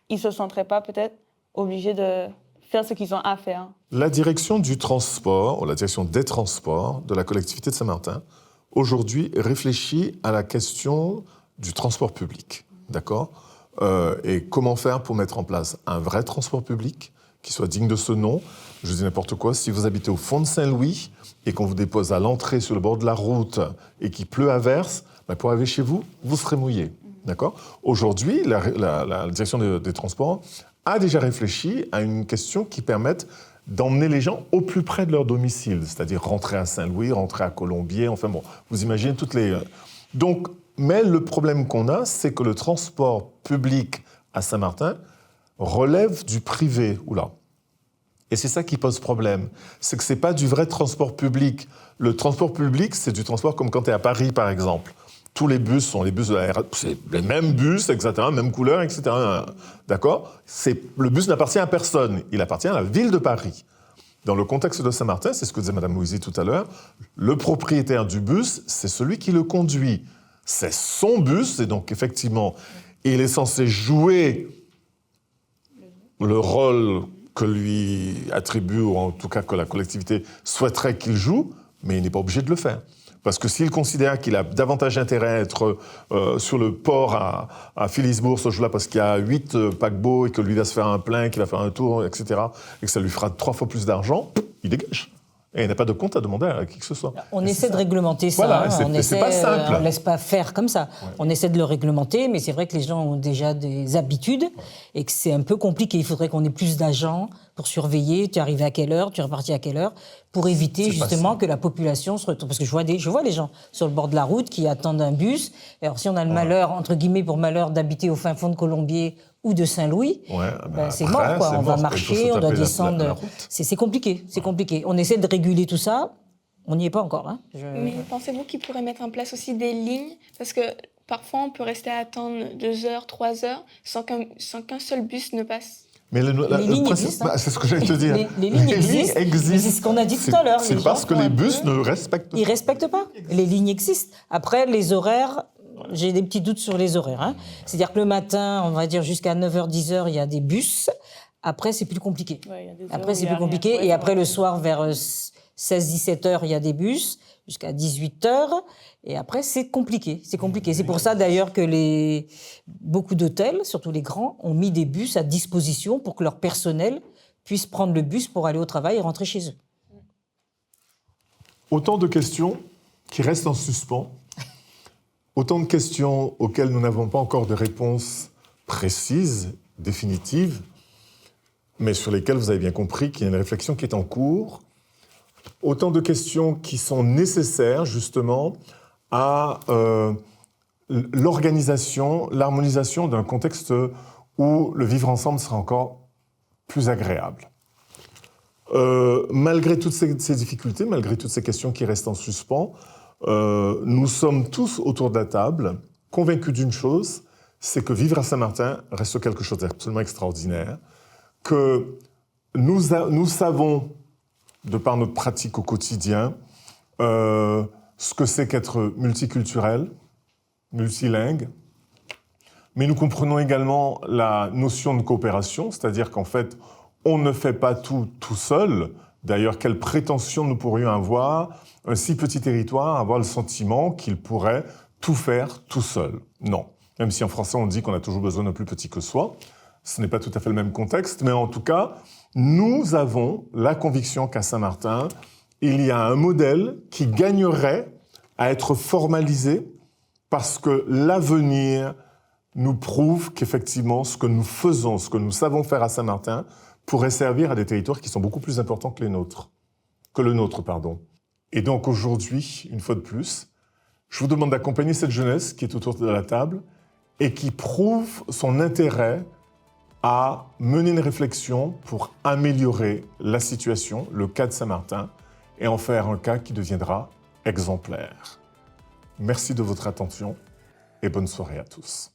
ils ne se sentiraient pas peut-être obligés de faire ce qu'ils ont à faire? La direction du transport, ou la direction des transports de la collectivité de Saint-Martin, aujourd'hui réfléchit à la question du transport public, d'accord ? Et comment faire pour mettre en place un vrai transport public qui soit digne de ce nom. Je dis n'importe quoi, si vous habitez au fond de Saint-Louis et qu'on vous dépose à l'entrée sur le bord de la route et qu'il pleut à verse, pour arriver chez vous, vous serez mouillé, d'accord ? Aujourd'hui, la direction des transports a déjà réfléchi à une question qui permette d'emmener les gens au plus près de leur domicile, c'est-à-dire rentrer à Saint-Louis, rentrer à Colombier, enfin bon, vous imaginez toutes les... Donc, mais le problème qu'on a, c'est que le transport public à Saint-Martin relève du privé. Oula. Et c'est ça qui pose problème. C'est que ce n'est pas du vrai transport public. Le transport public, c'est du transport comme quand tu es à Paris, par exemple. Tous les bus sont les bus de la RATP, c'est les mêmes bus, etc., même couleur, etc. D'accord ? Le bus n'appartient à personne, il appartient à la ville de Paris. Dans le contexte de Saint-Martin, c'est ce que disait Mme Louisy tout à l'heure, le propriétaire du bus, c'est celui qui le conduit. C'est son bus, et donc effectivement, il est censé jouer le rôle que lui attribue, ou en tout cas que la collectivité souhaiterait qu'il joue, mais il n'est pas obligé de le faire. Parce que s'il considère qu'il a davantage intérêt à être sur le port à Philipsbourg ce jour-là parce qu'il y a 8 paquebots et que lui va se faire un plein, qu'il va faire un tour, etc., et que ça lui fera 3 fois plus d'argent, il dégage. Et il n'a pas de compte à demander à qui que ce soit. On essaie de réglementer ça. Voilà, c'est pas simple. On ne laisse pas faire comme ça. Ouais. On essaie de le réglementer, mais c'est vrai que les gens ont déjà des habitudes et que c'est un peu compliqué. Il faudrait qu'on ait plus d'agents pour surveiller. Tu es arrivé à quelle heure, tu es reparti à quelle heure, pour éviter justement que la population se retrouve. Parce que je vois les gens sur le bord de la route qui attendent un bus. Alors si on a le malheur, entre guillemets, pour malheur, d'habiter au fin fond de Colombier ou de Saint-Louis, c'est mort, quoi. On va marcher, on doit descendre. C'est compliqué, c'est compliqué. On essaie de réguler tout ça. On n'y est pas encore. Hein. Mais pensez-vous qu'ils pourraient mettre en place aussi des lignes? Parce que parfois, on peut rester à attendre 2 heures, 3 heures sans qu'un seul bus ne passe. Mais Les lignes existent, hein. c'est ce que j'allais te dire. Les lignes existent. Mais c'est ce qu'on a dit tout à l'heure. C'est Les parce gens que font les un bus peu- ne respectent pas. Ils respectent pas. Les lignes existent. Après, les horaires, j'ai des petits doutes sur les horaires. Hein. C'est-à-dire que le matin, on va dire jusqu'à 9h, 10h, il y a des bus. Après, c'est plus compliqué. Ouais, il y a des heures Après, où c'est il y a plus compliqué. rien. Ouais, Et après, ouais. le soir, vers 16-17h, il y a des bus jusqu'à 18h. Et après, c'est compliqué. C'est compliqué. C'est pour ça, d'ailleurs, que beaucoup d'hôtels, surtout les grands, ont mis des bus à disposition pour que leur personnel puisse prendre le bus pour aller au travail et rentrer chez eux. Autant de questions qui restent en suspens, autant de questions auxquelles nous n'avons pas encore de réponses précises, définitives, mais sur lesquelles vous avez bien compris qu'il y a une réflexion qui est en cours. Autant de questions qui sont nécessaires, justement, à l'organisation, l'harmonisation d'un contexte où le vivre ensemble sera encore plus agréable. Malgré toutes ces difficultés, malgré toutes ces questions qui restent en suspens, nous sommes tous autour de la table convaincus d'une chose, c'est que vivre à Saint-Martin reste quelque chose d'absolument extraordinaire, que nous savons, de par notre pratique au quotidien, ce que c'est qu'être multiculturel, multilingue, mais nous comprenons également la notion de coopération, c'est-à-dire qu'en fait, on ne fait pas tout seul. D'ailleurs, quelle prétention nous pourrions avoir, un si petit territoire, avoir le sentiment qu'il pourrait tout faire tout seul. Non. Même si en français, on dit qu'on a toujours besoin d'un plus petit que soi. Ce n'est pas tout à fait le même contexte, mais en tout cas, nous avons la conviction qu'à Saint-Martin, il y a un modèle qui gagnerait à être formalisé parce que l'avenir nous prouve qu'effectivement, ce que nous faisons, ce que nous savons faire à Saint-Martin, pourrait servir à des territoires qui sont beaucoup plus importants que le nôtre. Et donc aujourd'hui, une fois de plus, je vous demande d'accompagner cette jeunesse qui est autour de la table et qui prouve son intérêt à mener une réflexion pour améliorer la situation, le cas de Saint-Martin, et en faire un cas qui deviendra exemplaire. Merci de votre attention et bonne soirée à tous.